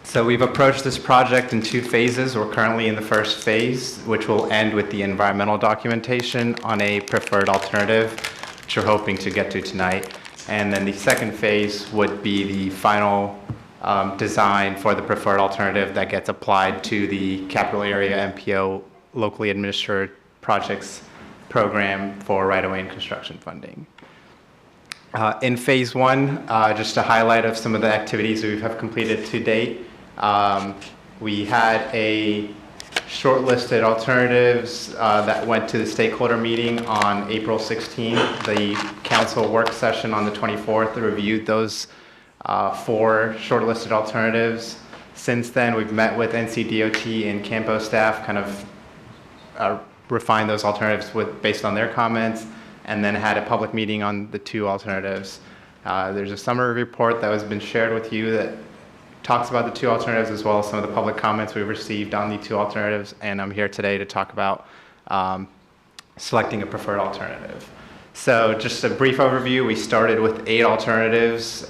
So we've approached this project in 2 phases. We're currently in the first phase, which will end with the environmental documentation on a preferred alternative, which we're hoping to get to tonight. And then the second phase would be the final design for the preferred alternative that gets applied to the capital area MPO locally administered projects program for right-of-way and construction funding. In phase 1, just a highlight of some of the activities we have completed to date. We had a shortlisted alternatives that went to the stakeholder meeting on April 16th. The council work session on the 24th reviewed those 4 shortlisted alternatives. Since then, we've met with NCDOT and Campo staff, kind of refined those alternatives based on their comments, and then had a public meeting on the 2 alternatives. There's a summary report that has been shared with you that talks about the 2 alternatives, as well as some of the public comments we've received on the 2 alternatives, and I'm here today to talk about selecting a preferred alternative. So just a brief overview, we started with 8 alternatives,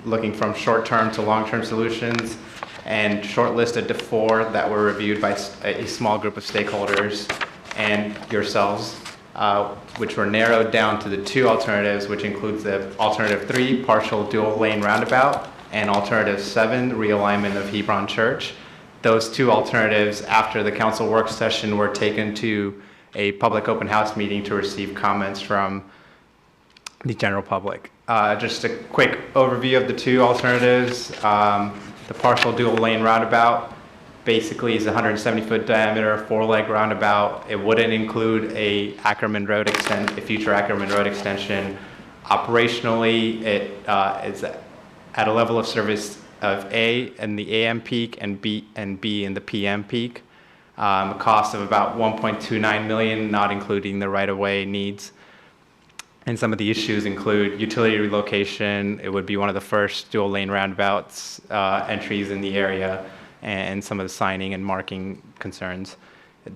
looking from short-term to long-term solutions, and shortlisted to 4 that were reviewed by a small group of stakeholders and yourselves, which were narrowed down to the 2 alternatives, which includes the alternative 3, partial dual lane roundabout, and alternative 7, realignment of Hebron Church. Those 2 alternatives, after the council work session, were taken to a public open house meeting to receive comments from the general public. Just a quick overview of the 2 alternatives. The partial dual lane roundabout basically is a 170-foot diameter 4-leg roundabout. It wouldn't include a future Ackerman Road extension. Operationally, it is at a level of service of A in the AM peak and B in the PM peak. A cost of about $1.29 million, not including the right-of-way needs. And some of the issues include utility relocation. It would be one of the first dual lane roundabouts entries in the area, and some of the signing and marking concerns.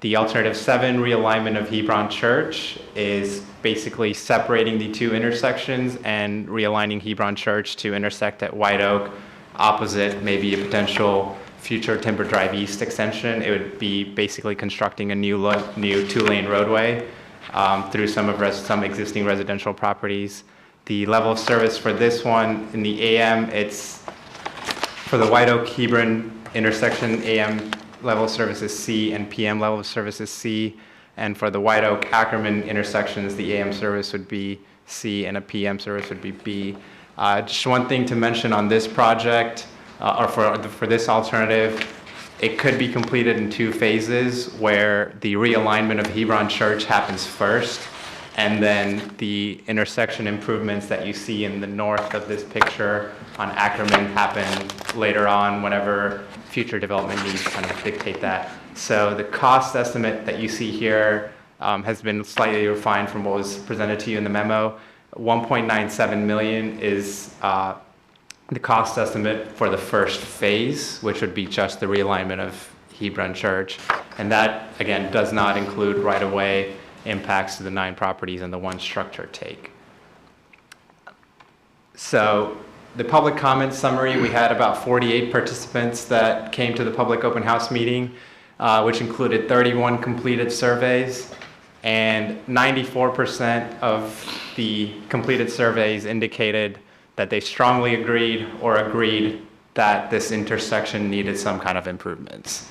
The alternative 7, realignment of Hebron Church, is basically separating the 2 intersections and realigning Hebron Church to intersect at White Oak, opposite maybe a potential future Timber Drive East extension. It would be basically constructing a new 2-lane roadway through some existing residential properties. The level of service for this one in the AM, it's for the White Oak Hebron intersection, AM level of service is C and PM level of service is C. And for the White Oak Ackerman intersections, the AM service would be C and a PM service would be B. Just one thing to mention on this project, or for this alternative, it could be completed in 2 phases, where the realignment of Hebron Church happens first, and then the intersection improvements that you see in the north of this picture on Ackerman happen later on, whenever future development needs kind of dictate that. So the cost estimate that you see here has been slightly refined from what was presented to you in the memo. $1.97 million is the cost estimate for the first phase, which would be just the realignment of Hebron Church. And that, again, does not include right-of-way impacts to the 9 properties and the 1 structure take. So the public comment summary, we had about 48 participants that came to the public open house meeting, which included 31 completed surveys, and 94% of the completed surveys indicated that they strongly agreed or agreed that this intersection needed some kind of improvements.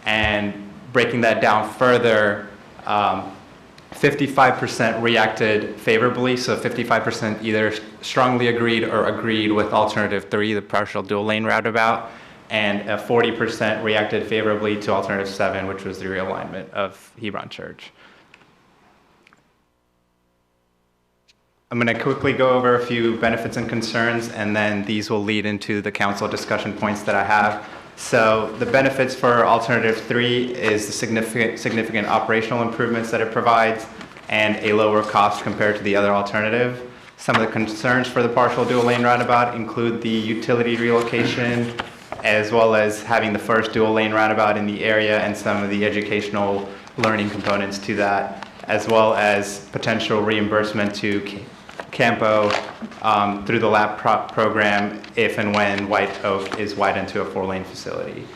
And breaking that down further, 55% reacted favorably, so 55% either strongly agreed or agreed with alternative 3, the partial dual lane roundabout, and 40% reacted favorably to alternative 7, which was the realignment of Hebron Church. I'm going to quickly go over a few benefits and concerns, and then these will lead into the council discussion points that I have. So the benefits for alternative 3 is the significant operational improvements that it provides and a lower cost compared to the other alternative. Some of the concerns for the partial dual lane roundabout include the utility relocation, as well as having the first dual lane roundabout in the area and some of the educational learning components to that, as well as potential reimbursement to Campo through the LAP program if and when White Oak is widened to a 4-lane facility.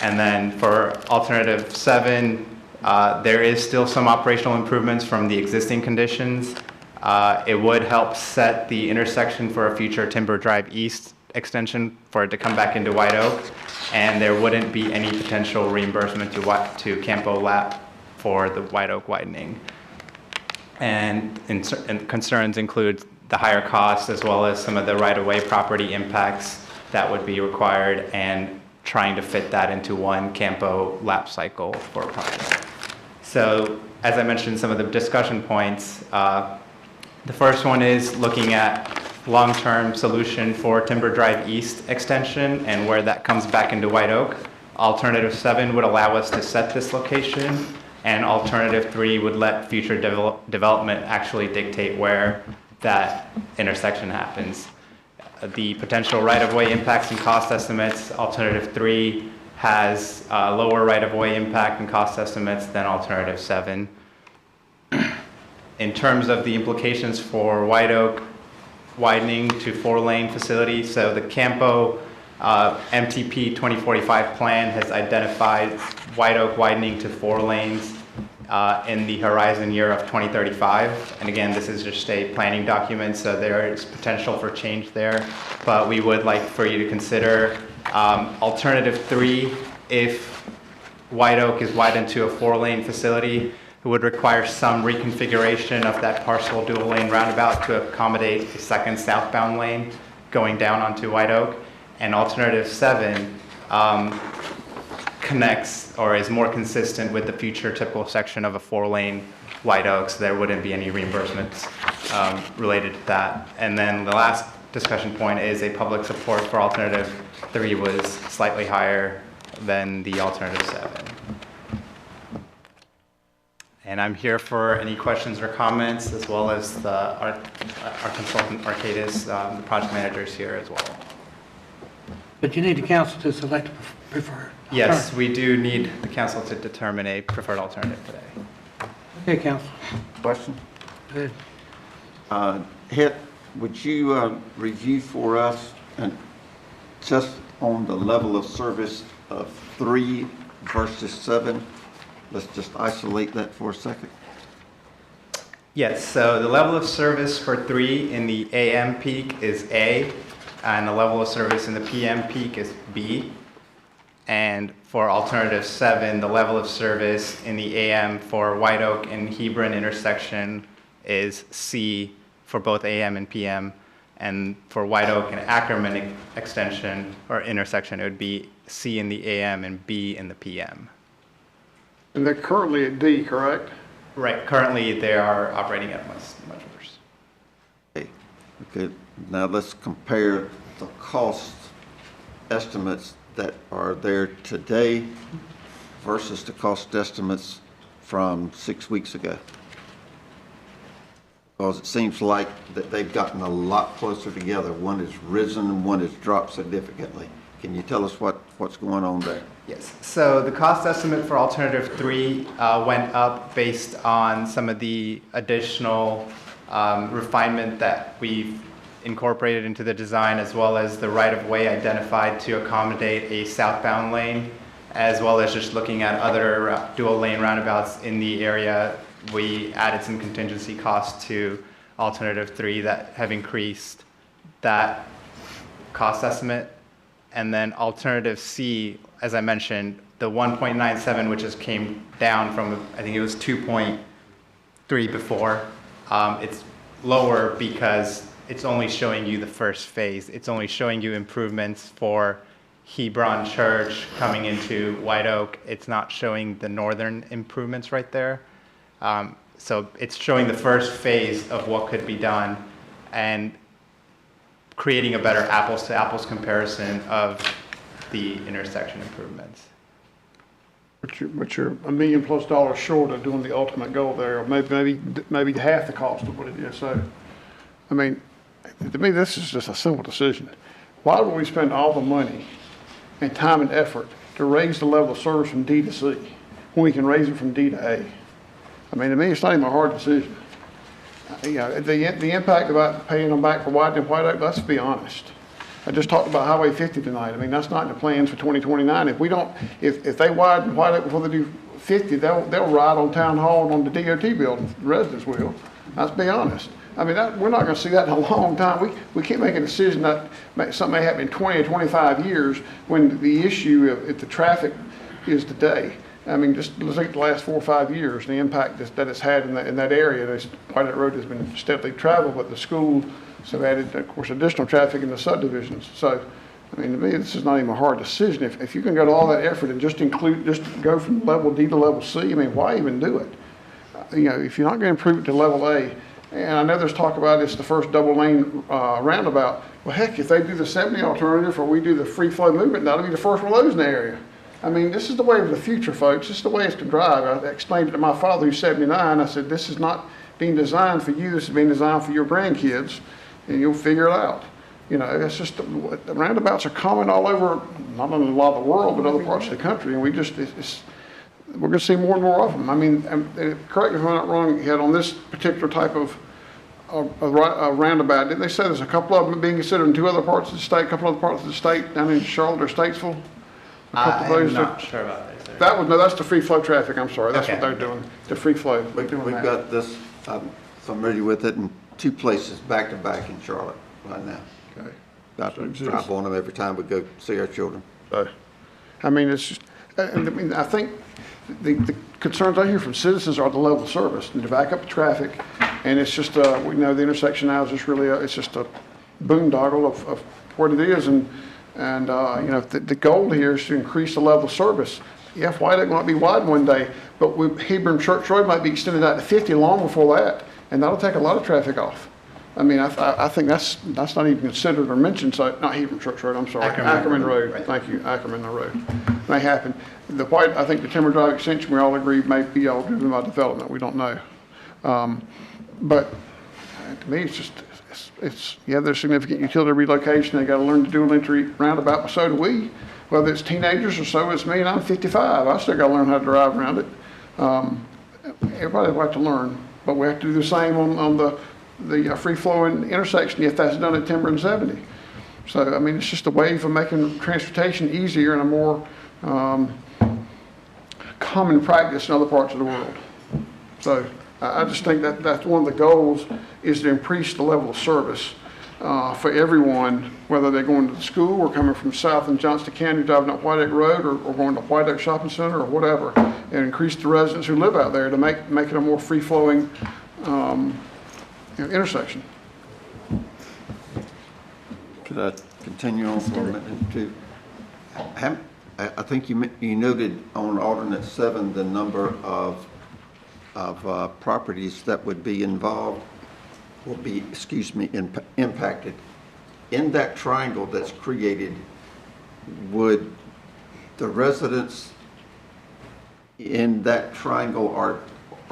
And then for alternative 7, there is still some operational improvements from the existing conditions. It would help set the intersection for a future Timber Drive East extension for it to come back into White Oak, and there wouldn't be any potential reimbursement to Campo LAP for the White Oak widening. And concerns include the higher costs as well as some of the right-of-way property impacts that would be required and trying to fit that into one Campo LAP cycle for a project. So as I mentioned, some of the discussion points, the first one is looking at long-term solution for Timber Drive East extension and where that comes back into White Oak. Alternative 7 would allow us to set this location, and alternative 3 would let future development actually dictate where that intersection happens. The potential right-of-way impacts and cost estimates, alternative 3 has lower right-of-way impact and cost estimates than alternative 7. In terms of the implications for White Oak widening to 4-lane facility, so the Campo MTP 2045 plan has identified White Oak widening to 4 lanes in the horizon year of 2035. And again, this is just a planning document, so there is potential for change there. But we would like for you to consider alternative 3, if White Oak is widened to a 4-lane facility, it would require some reconfiguration of that partial dual lane roundabout to accommodate a second southbound lane going down onto White Oak. And alternative 7 connects or is more consistent with the future typical section of a 4-lane White Oak, so there wouldn't be any reimbursements related to that. And then the last discussion point is a public support for alternative 3 was slightly higher than the alternative 7. And I'm here for any questions or comments, as well as our consultant, Arcadis, the project manager is here as well. But you need the council to select a preferred. Yes, we do need the council to determine a preferred alternative today. Okay, council. Question? Good. Het, would you review for us and just on the level of service of 3 versus 7? Let's just isolate that for a second. Yes, so the level of service for 3 in the AM peak is A, and the level of service in the PM peak is B. And for alternative 7, the level of service in the AM for White Oak and Hebron intersection is C for both AM and PM. And for White Oak and Ackerman extension or intersection, it would be C in the AM and B in the PM. And they're currently at D, correct? Right, currently they are operating at much worse. Okay, now let's compare the cost estimates that are there today versus the cost estimates from 6 weeks ago. Because it seems like that they've gotten a lot closer together. One has risen and one has dropped significantly. Can you tell us what's going on there? Yes, so the cost estimate for alternative 3 went up based on some of the additional refinement that we've incorporated into the design, as well as the right-of-way identified to accommodate a southbound lane, as well as just looking at other dual lane roundabouts in the area. We added some contingency costs to alternative 3 that have increased that cost estimate. And then alternative C, as I mentioned, the 1.97, which just came down from, I think it was 2.3 before. It's lower because it's only showing you the first phase. It's only showing you improvements for Hebron Church coming into White Oak. It's not showing the northern improvements right there. So it's showing the first phase of what could be done and creating a better apples to apples comparison of the intersection improvements. But you're $1 million+ short of doing the ultimate goal there, or maybe half the cost of what it is. So, I mean, to me, this is just a simple decision. Why would we spend all the money and time and effort to raise the level of service from D to C when we can raise it from D to A? I mean, to me, it's not even a hard decision. You know, the impact about paying them back for widening White Oak, let's be honest. I just talked about Highway 50 tonight. I mean, that's not in the plans for 2029. If we don't, if they widen White Oak before they do 50, they'll ride on Town Hall and on the DOT building. The residents will. Let's be honest. I mean, we're not going to see that in a long time. We can't make a decision that something may happen in 20 or 25 years when the issue of if the traffic is today. I mean, just look at the last 4 or 5 years, the impact that it's had in that area. White Oak Road has been steadily traveled, but the schools have added, of course, additional traffic in the subdivisions. So, I mean, to me, this is not even a hard decision. If you can go to all that effort and just go from level D to level C, I mean, why even do it? You know, if you're not going to improve it to level A, and I know there's talk about it's the first double lane roundabout. Well, heck, if they do the 70 alternative or we do the free flow movement, that'll be the first one of those in the area. I mean, this is the way of the future, folks. This is the way it's to drive. I explained it to my father, who's 79. I said, this is not being designed for you. This is being designed for your grandkids, and you'll figure it out. You know, it's just, the roundabouts are common all over, not in a lot of the world, but other parts of the country, and we're going to see more and more of them. I mean, correct me if I'm not wrong, Ed, on this particular type of roundabout, didn't they say there's a couple of them being considered in 2 other parts of the state, a couple other parts of the state, down in Charlotte or Statesville? I'm not sure about that. That's the free flow traffic, I'm sorry, that's what they're doing, the free flow. We've got this, I'm familiar with it, in 2 places back to back in Charlotte right now. Okay. I drive on them every time we go see our children. So, I mean, it's just, I mean, I think the concerns I hear from citizens are the level of service and to back up the traffic. And it's just, we know the intersection now is just really, it's just a boondoggle of what it is. And you know, the goal here is to increase the level of service. Yeah, White Oak might be wide one day, but Hebron Church Road might be extended out to 50 long before that. And that'll take a lot of traffic off. I mean, I think that's not even considered or mentioned. So not Hebron Church Road. I'm sorry, Ackerman Road. Right. Thank you, Ackerman Road. May happen. I think the Timber Drive extension, we all agree, may be all driven by development. We don't know, but to me, it's just yeah. There's significant utility relocation. They got to learn to dual entry roundabout, but so do we. Whether it's teenagers or so it's me, and I'm 55. I still got to learn how to drive around it. Everybody will have to learn, but we have to do the same on the free-flowing intersection if that's done at Timber and 70. So, I mean, it's just a way of making transportation easier and a more common practice in other parts of the world. So, I just think that that's one of the goals is to increase the level of service for everyone, whether they're going to the school or coming from south in Johnston County driving up White Oak Road or going to White Oak Shopping Center or whatever, and increase the residents who live out there to make it a more free-flowing intersection. Could I continue on for a minute or two? I think you noted on alternate 7 the number of properties that would be involved, will be, impacted. In that triangle that's created, would the residents in that triangle, are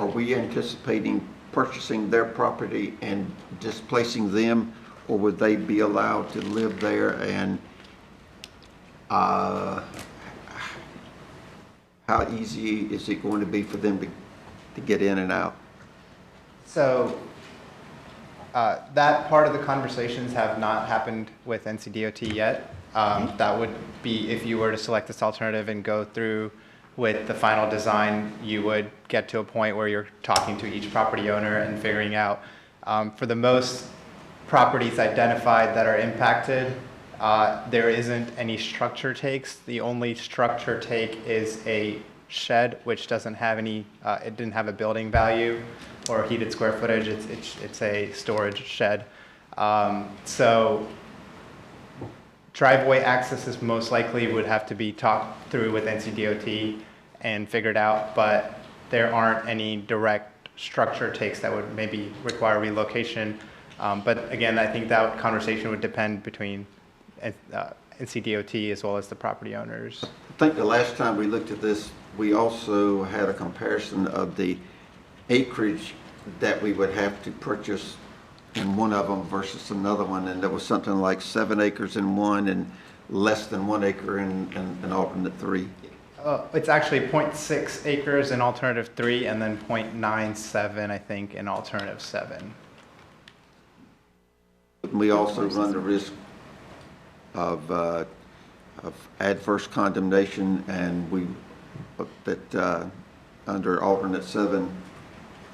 we anticipating purchasing their property and displacing them, or would they be allowed to live there? And how easy is it going to be for them to get in and out? So that part of the conversations have not happened with NCDOT yet. That would be if you were to select this alternative and go through with the final design, you would get to a point where you're talking to each property owner and figuring out, for the most properties identified that are impacted, there isn't any structure takes. The only structure take is a shed, which doesn't have any, it didn't have a building value or heated square footage. It's a storage shed. So driveway access is most likely would have to be talked through with NCDOT and figured out, but there aren't any direct structure takes that would maybe require relocation. But again, I think that conversation would depend between NCDOT as well as the property owners. I think the last time we looked at this, we also had a comparison of the acreage that we would have to purchase in one of them versus another one, and there was something like 7 acres in one and less than 1 acre in alternate 3. It's actually 0.6 acres in alternative 3 and then 0.97, I think, in alternative 7. We also run the risk of adverse condemnation, and we under alternate 7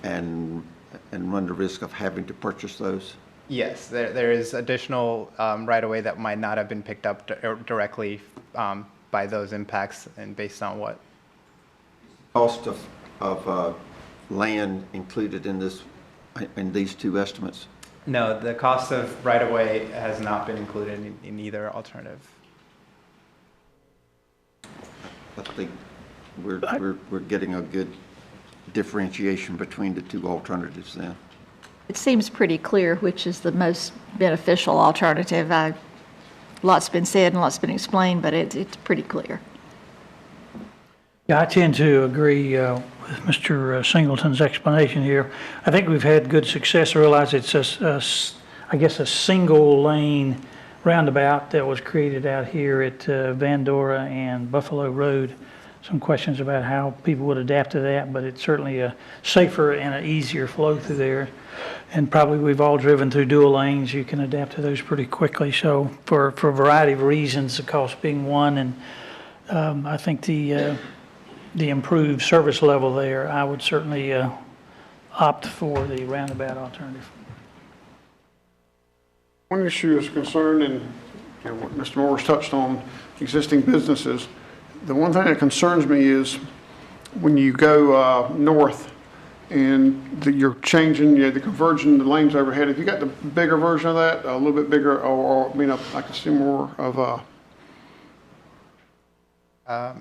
and run the risk of having to purchase those. Yes, there is additional right-of-way that might not have been picked up directly by those impacts, and based on what? Cost of land included in these 2 estimates. No, the cost of right-of-way has not been included in either alternative. I think we're getting a good differentiation between the 2 alternatives then. It seems pretty clear which is the most beneficial alternative. Lots been said and lots been explained, but it's pretty clear. Yeah, I tend to agree with Mr. Singleton's explanation here. I think we've had good success. I realize it's I guess a single lane roundabout that was created out here at Vandora and Buffalo Road. Some questions about how people would adapt to that, but it's certainly a safer and an easier flow through there. And probably we've all driven through dual lanes. You can adapt to those pretty quickly. So for a variety of reasons, the cost being one, and I think the improved service level there, I would certainly opt for the roundabout alternative. One issue is concerned, and what Mr. Morris touched on, existing businesses. The one thing that concerns me is when you go north and you're changing, the converging the lanes overhead. If you got the bigger version of that, a little bit bigger, or I mean, I can see more of a.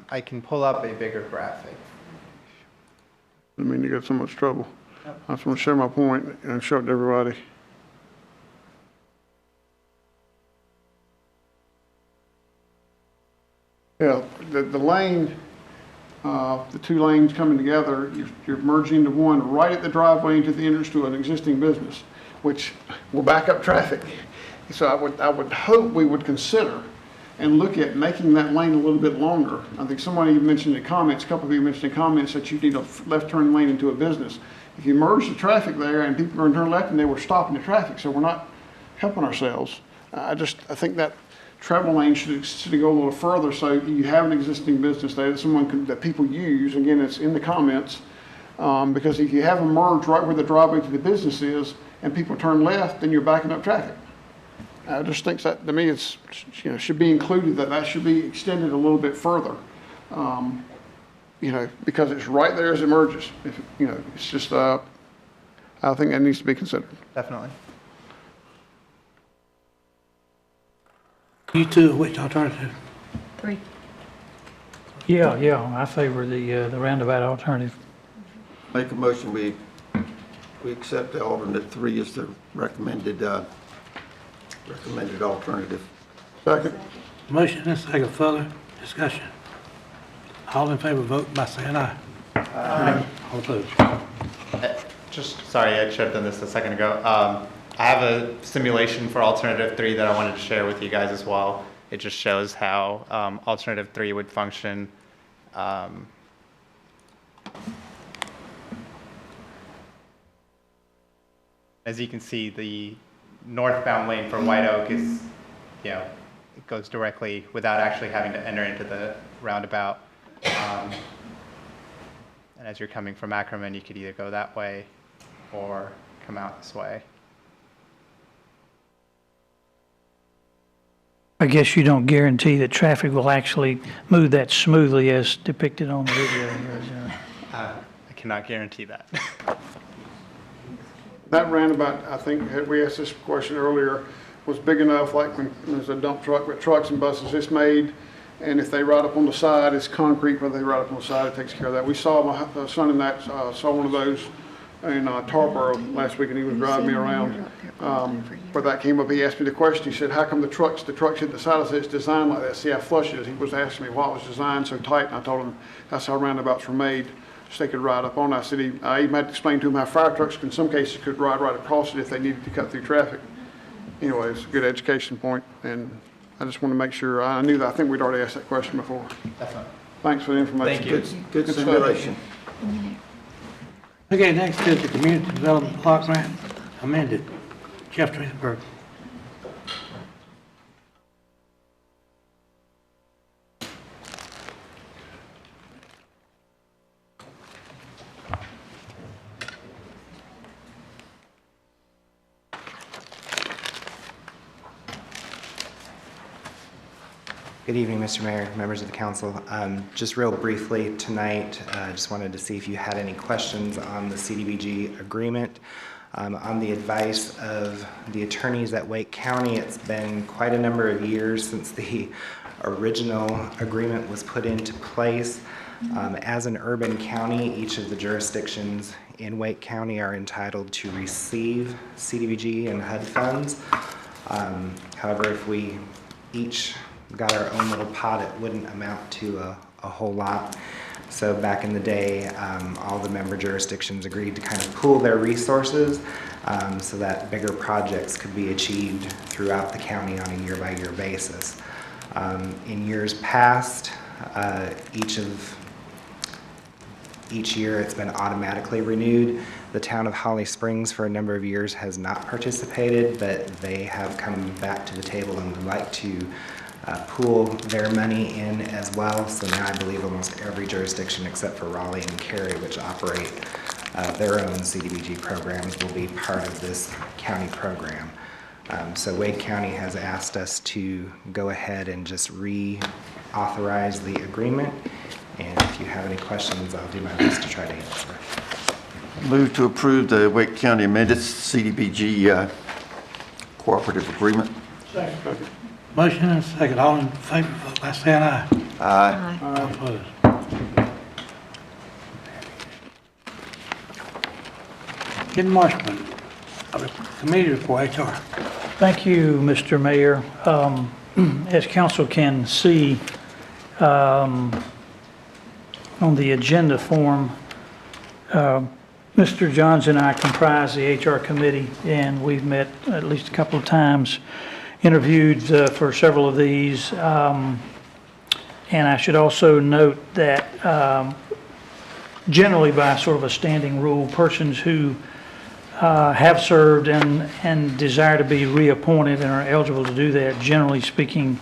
I can pull up a bigger graphic. I mean, you got so much trouble. I just want to share my point and show it to everybody. Yeah, the lane, the 2 lanes coming together, you're merging into one right at the driveway into the entrance to an existing business, which will back up traffic. So I would hope we would consider and look at making that lane a little bit longer. I think somebody mentioned in comments, a couple of you mentioned in comments that you need a left turn lane into a business. If you merge the traffic there and people are going to turn left, and they were stopping the traffic, so we're not helping ourselves. I think that travel lane should go a little further, so you have an existing business there that people use. Again, it's in the comments, because if you have them merge right where the driveway to the business is, and people turn left, then you're backing up traffic. I just think that, to me, it's should be included, that should be extended a little bit further, because it's right there as it merges. It's just I think that needs to be considered. Definitely. You two, which alternative? 3. Yeah, I favor the roundabout alternative. Make a motion, we accept the alternate 3 as the recommended alternative. Second. Motion and second. Further discussion. All in favor, vote by saying aye. Aye. All opposed. Sorry, I should have done this a second ago. I have a simulation for alternative 3 that I wanted to share with you guys as well. It just shows how alternative 3 would function. As you can see, the northbound lane for White Oak is, it goes directly without actually having to enter into the roundabout. And as you're coming from Ackerman, you could either go that way or come out this way. I guess you don't guarantee that traffic will actually move that smoothly as depicted on the video here. I cannot guarantee that. That roundabout, I think, we asked this question earlier, was big enough, like when there's a dump truck with trucks and buses, it's made, and if they ride up on the side, it's concrete, where they ride up on the side, it takes care of that. We saw, my son in that, saw one of those in Tarboro last week, and he was driving me around. Where that came up, he asked me the question. He said, "How come the trucks hit the side?" I said, "It's designed like that. See how flush it is." He was asking me why it was designed so tight, and I told him that's how roundabouts were made, so they could ride up on it. I said, I even had to explain to him how fire trucks, in some cases, could ride right across it if they needed to cut through traffic. Anyway, it's a good education point, and I just want to make sure. I knew that. I think we'd already asked that question before. Definitely. Thanks for the information. Thank you. Good stuff. simulation. Okay, next is the Community Development Block Grant amended. Jeff Trinenberg. Good evening, Mr. Mayor, members of the council. Just real briefly tonight, just wanted to see if you had any questions on the CDBG agreement. On the advice of the attorneys at Wake County, it's been quite a number of years since the original agreement was put into place. As an urban county, each of the jurisdictions in Wake County are entitled to receive CDBG and HUD funds. However, if we each got our own little pot, it wouldn't amount to a whole lot. So back in the day, all the member jurisdictions agreed to kind of pool their resources so that bigger projects could be achieved throughout the county on a year-by-year basis. In years past, each year it's been automatically renewed. The town of Holly Springs for a number of years has not participated, but they have come back to the table and would like to pool their money in as well. So now I believe almost every jurisdiction except for Raleigh and Cary, which operate their own CDBG programs, will be part of this county program. So Wake County has asked us to go ahead and just reauthorize the agreement. And if you have any questions, I'll do my best to try to answer. Move to approve the Wake County amended CDBG cooperative agreement. Second. Motion and second. All in favor, vote by saying aye. Aye. All opposed. Ken Marshman, committee report, HR. Thank you, Mr. Mayor. As council can see on the agenda form, Mr. Johns and I comprise the HR committee, and we've met at least a couple of times, interviewed for several of these. And I should also note that generally by sort of a standing rule, persons who have served and desire to be reappointed and are eligible to do that, generally speaking,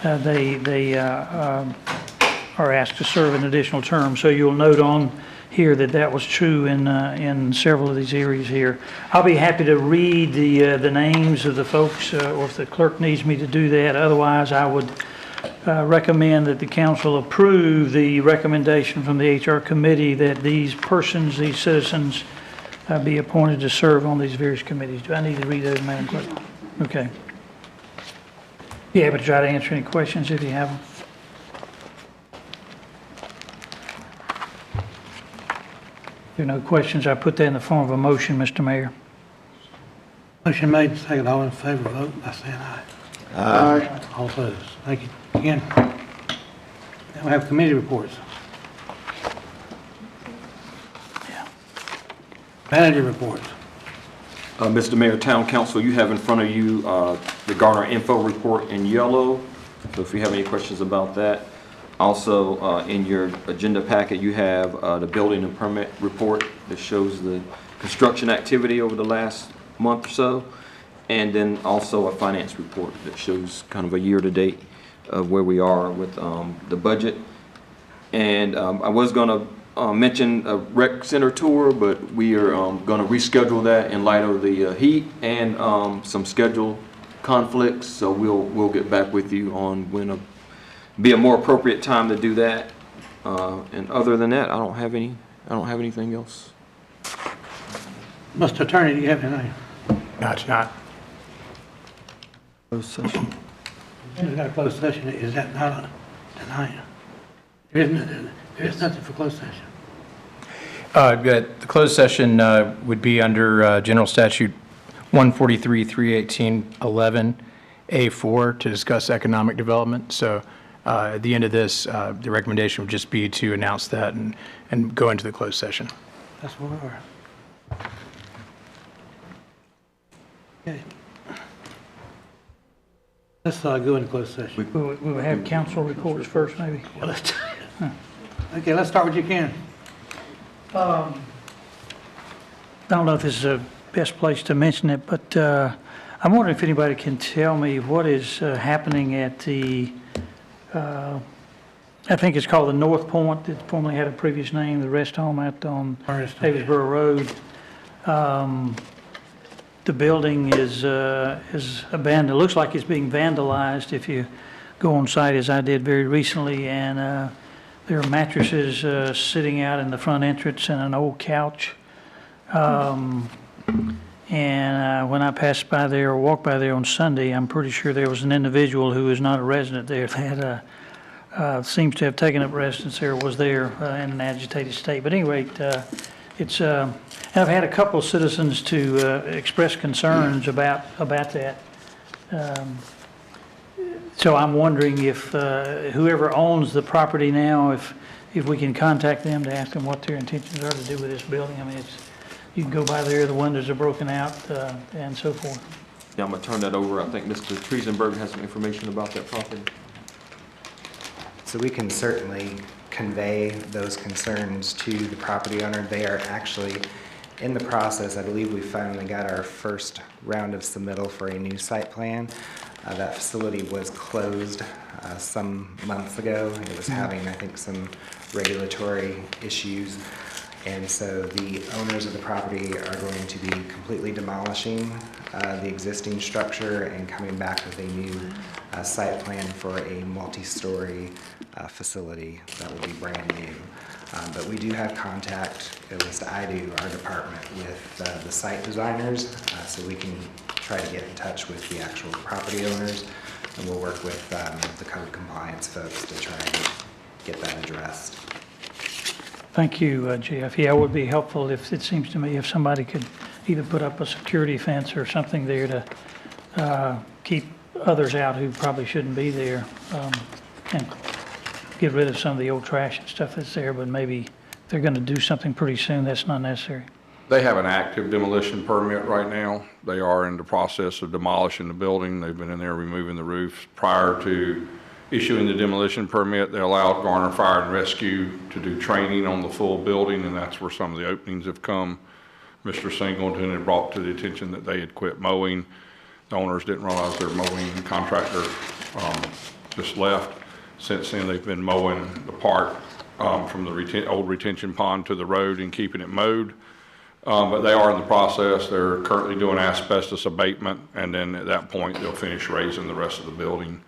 they are asked to serve an additional term. So you'll note on here that was true in several of these areas here. I'll be happy to read the names of the folks, or if the clerk needs me to do that. Otherwise, I would recommend that the council approve the recommendation from the HR committee that these persons, these citizens, be appointed to serve on these various committees. Do I need to read those, Madam Clerk? Okay. Be able to try to answer any questions if you have them. If there are no questions, I put that in the form of a motion, Mr. Mayor. Motion made and second. All in favor, vote by saying aye. Aye. All opposed. Thank you again. Now we have committee reports. Manager reports. Mr. Mayor, Town Council, you have in front of you the Garner info report in yellow. So if you have any questions about that. Also, in your agenda packet, you have the building and permit report that shows the construction activity over the last month or so. And then also a finance report that shows kind of a year-to-date of where we are with the budget. And I was going to mention a rec center tour, but we are going to reschedule that in light of the heat and some schedule conflicts. So we'll get back with you on when be a more appropriate time to do that. And other than that, I don't have anything else. Mr. Attorney, do you have anything? Not. Closed session. We've got a closed session. Is that not tonight? There is nothing for closed session. Good. The closed session would be under General Statute 143-318-11A4 to discuss economic development. So at the end of this, the recommendation would just be to announce that and go into the closed session. That's where we are. Okay. Let's go into closed session. We'll have council reports first, maybe. Well, okay, let's start with you, Ken. I don't know if this is the best place to mention it, but I'm wondering if anybody can tell me what is happening at the, I think it's called the North Point, that formerly had a previous name, the rest home out on Davisboro Road. The building is abandoned. It looks like it's being vandalized if you go on site, as I did very recently, and there are mattresses sitting out in the front entrance and an old couch. And when I passed by there or walked by there on Sunday, I'm pretty sure there was an individual who is not a resident there that seems to have taken up residence there, was there in an agitated state. But anyway, it's I've had a couple of citizens to express concerns about that. So I'm wondering if whoever owns the property now, if we can contact them to ask them what their intentions are to do with this building. I mean, you can go by there, the windows are broken out, and so forth. Yeah, I'm gonna turn that over. I think Mr. Triesenberg has some information about that property. So we can certainly convey those concerns to the property owner. They are actually in the process. I believe we finally got our first round of submittal for a new site plan. That facility was closed some months ago. It was having, I think, some regulatory issues. And so the owners of the property are going to be completely demolishing the existing structure and coming back with a new site plan for a multi-story facility that will be brand new. But we do have contact, at least I do, our department, with the site designers, so we can try to get in touch with the actual property owners, and we'll work with the code compliance folks to try and get that addressed. Thank you, Jeff. Yeah, it would be helpful if, it seems to me, if somebody could either put up a security fence or something there to keep others out who probably shouldn't be there, and get rid of some of the old trash and stuff that's there, but maybe if they're going to do something pretty soon, that's not necessary. They have an active demolition permit right now. They are in the process of demolishing the building. They've been in there removing the roofs. Prior to issuing the demolition permit, they allowed Garner Fire and Rescue to do training on the full building, and that's where some of the openings have come. Mr. Singleton had brought to the attention that they had quit mowing. The owners didn't realize their mowing contractor just left. Since then, they've been mowing the park from the old retention pond to the road and keeping it mowed. But they are in the process. They're currently doing asbestos abatement, and then at that point, they'll finish raising the rest of the building.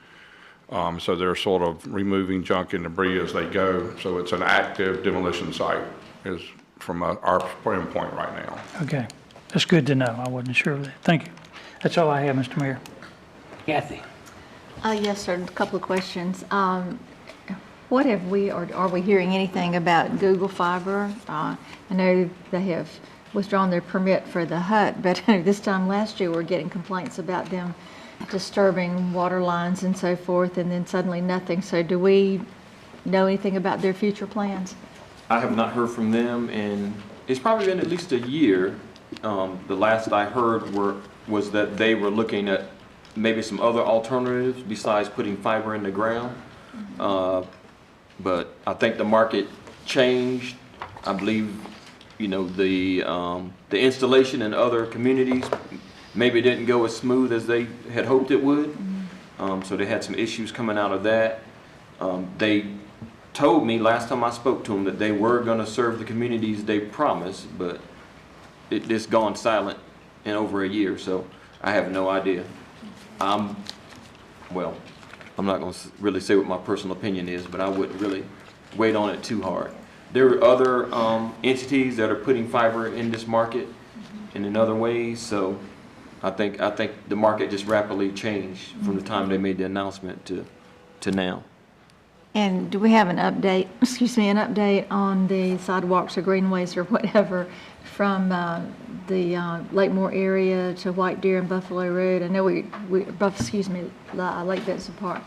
So they're sort of removing junk and debris as they go. So it's an active demolition site, is from our point right now. Okay, that's good to know. I wasn't sure of that. Thank you. That's all I have, Mr. Mayor. Kathy. Yes, sir, a couple of questions. What have we, or are we hearing anything about Google Fiber? I know they have withdrawn their permit for the hut, but this time last year, we're getting complaints about them disturbing water lines and so forth, and then suddenly nothing. So do we know anything about their future plans? I have not heard from them, and it's probably been at least a year. The last I heard was that they were looking at maybe some other alternatives besides putting fiber in the ground. But I think the market changed. I believe, you know, the installation in other communities maybe didn't go as smooth as they had hoped it would. So they had some issues coming out of that. They told me last time I spoke to them that they were going to serve the communities they promised, but it's gone silent in over a year, so I have no idea. Well, I'm not going to really say what my personal opinion is, but I wouldn't really wait on it too hard. There are other entities that are putting fiber in this market and in other ways, so I think the market just rapidly changed from the time they made the announcement to now. And do we have an update, an update on the sidewalks or greenways or whatever from the Lakemore area to White Deer and Buffalo Road? I know Lake Benson Park.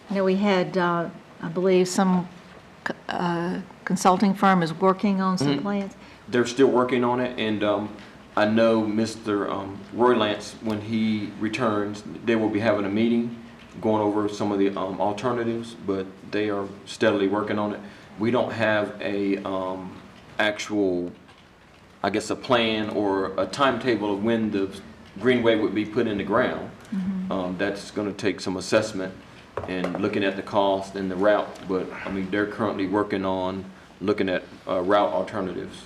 I know we had, I believe, some consulting firm is working on some plans. They're still working on it, and I know Mr. Roy Lance, when he returns, they will be having a meeting going over some of the alternatives, but they are steadily working on it. We don't have a actual, I guess, a plan or a timetable of when the greenway would be put in the ground. That's going to take some assessment and looking at the cost and the route, but I mean, they're currently working on looking at route alternatives.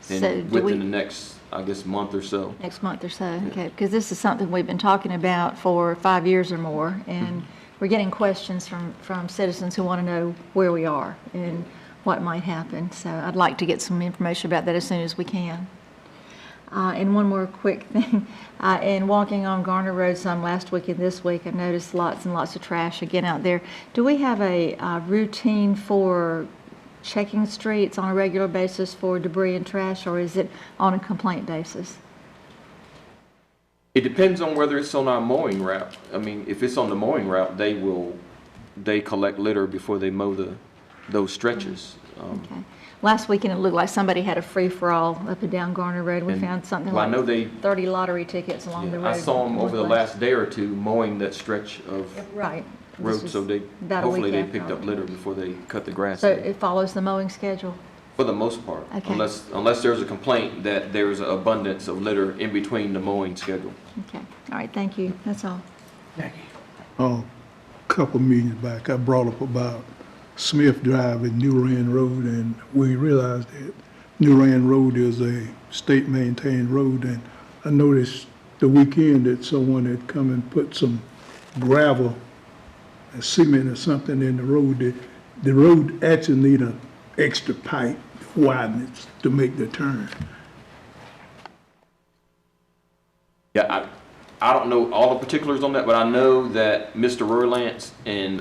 And So within the next, I guess, month or so. Next month or so, okay, because this is something we've been talking about for 5 years or more, and we're getting questions from citizens who want to know where we are and what might happen. So I'd like to get some information about that as soon as we can. And one more quick thing, in walking on Garner Road some last week and this week, I noticed lots and lots of trash again out there. Do we have a routine for checking streets on a regular basis for debris and trash, or is it on a complaint basis? It depends on whether it's on our mowing route. I mean, if it's on the mowing route, they collect litter before they mow those stretches. Okay. Last weekend, it looked like somebody had a free-for-all up and down Garner Road. We found something well, I know like 30 lottery tickets along the road. I saw them over the last day or two mowing that stretch of road, so hopefully they picked up litter before they cut the grass. So it follows the mowing schedule? For the most part, Okay. unless there's a complaint that there's an abundance of litter in between the mowing schedule. Okay. All right, thank you. That's all. Jackie. A couple meetings back, I brought up about Smith Drive and New Rand Road, and we realized that New Rand Road is a state-maintained road, and I noticed the weekend that someone had come and put some gravel and cement or something in the road. The road actually need an extra pipe widen it to make the turn. Yeah, I don't know all the particulars on that, but I know that Mr. Rurlance and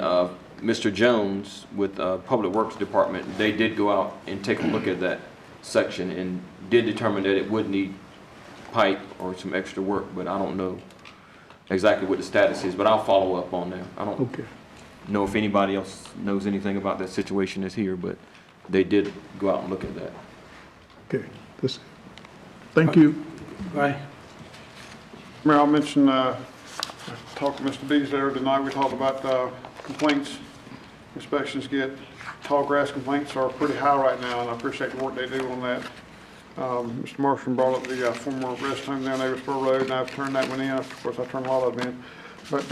Mr. Jones with Public Works Department, they did go out and take a look at that section and did determine that it would need pipe or some extra work, but I don't know exactly what the status is, but I'll follow up on that. I don't know if anybody else knows anything about that situation that's here, but they did go out and look at that. Okay, that's it. Thank you. Right. Mayor, I'll mention, I talked to Mr. Beasley tonight. We talked about complaints. Inspections get, tall grass complaints are pretty high right now, and I appreciate the work they do on that. Mr. Marshall brought up the former rest home down Eversboro Road, and I've turned that one in. Of course, I turned a lot of them in. But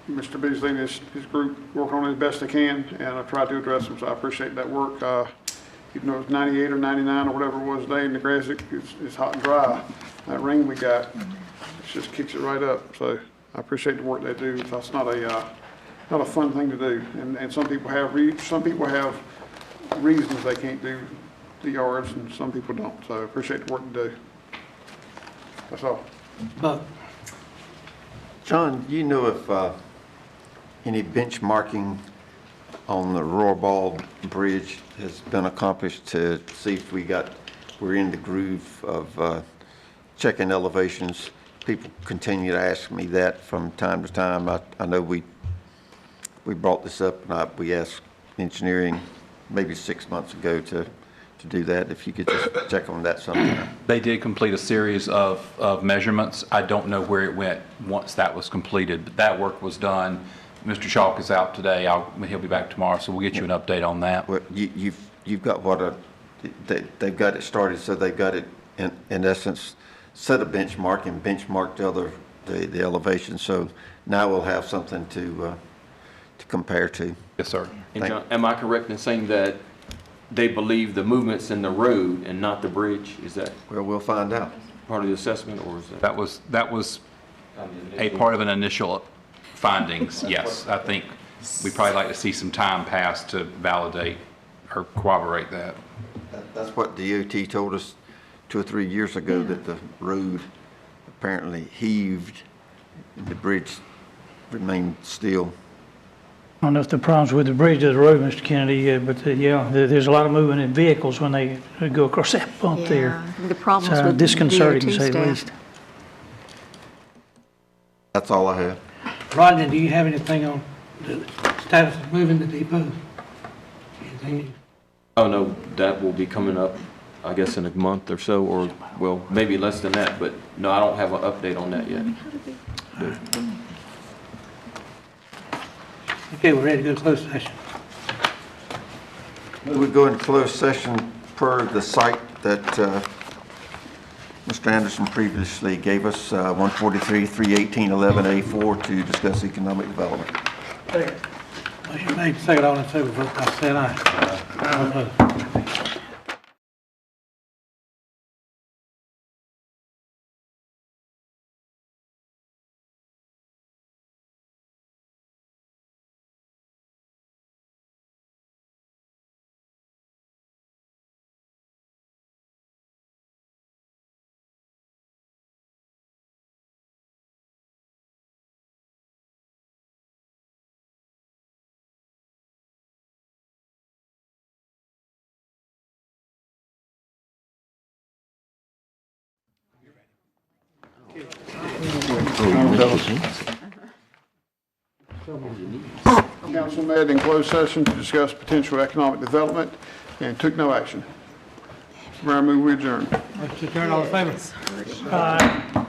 Mr. Beasley and his group work on it as best they can, and I tried to address them, so I appreciate that work. Even though it's 98 or 99 or whatever it was today, and the grass is hot and dry, that rain we got, it just kicks it right up. So I appreciate the work they do. That's not a fun thing to do, and some people have reasons they can't do the yards, and some people don't. So I appreciate the work they do. That's all. Buck. John, you know if any benchmarking on the Rohrball Bridge has been accomplished to see if we're in the groove of checking elevations? People continue to ask me that from time to time. I know we brought this up, and we asked engineering maybe 6 months ago to do that. If you could just check on that sometime. They did complete a series of measurements. I don't know where it went once that was completed, but that work was done. Mr. Chalk is out today. He'll be back tomorrow, so we'll get you an update on that. Well, you've got they've got it started, so they've got it in essence set a benchmark and benchmarked the elevation. So now we'll have something to compare to. Yes, sir. And John, am I correct in saying that they believe the movements in the road and not the bridge? Is that? Well, we'll find out. Part of the assessment, or is that? That was a part of an initial findings. Yes, I think we'd probably like to see some time pass to validate or corroborate that. That's what DOT told us 2 or 3 years ago, that the road apparently heaved and the bridge remained still. I don't know if the problem's with the bridge or the road, Mr. Kennedy, but yeah, there's a lot of movement in vehicles when they go across that bump there. Yeah, I think the problems It's with disconcerting, to DOT say the staff. least. That's all I had. Rodney, do you have anything on the status of moving the depot? Anything? Oh, no, that will be coming up, I guess, in a month or so, or, well, maybe less than that, but no, I don't have an update on that yet. Okay, we're ready to go to closed session. We go into closed session per the site that Mr. Anderson previously gave us, 143, 318, 11A4, to discuss economic development. Motion made, second, all in favor, vote by saying aye. All opposed. Council met in closed session to discuss potential economic development and took no action. Mr. Mayor, I move we adjourn. Motion to adjourn, all in favor? Aye.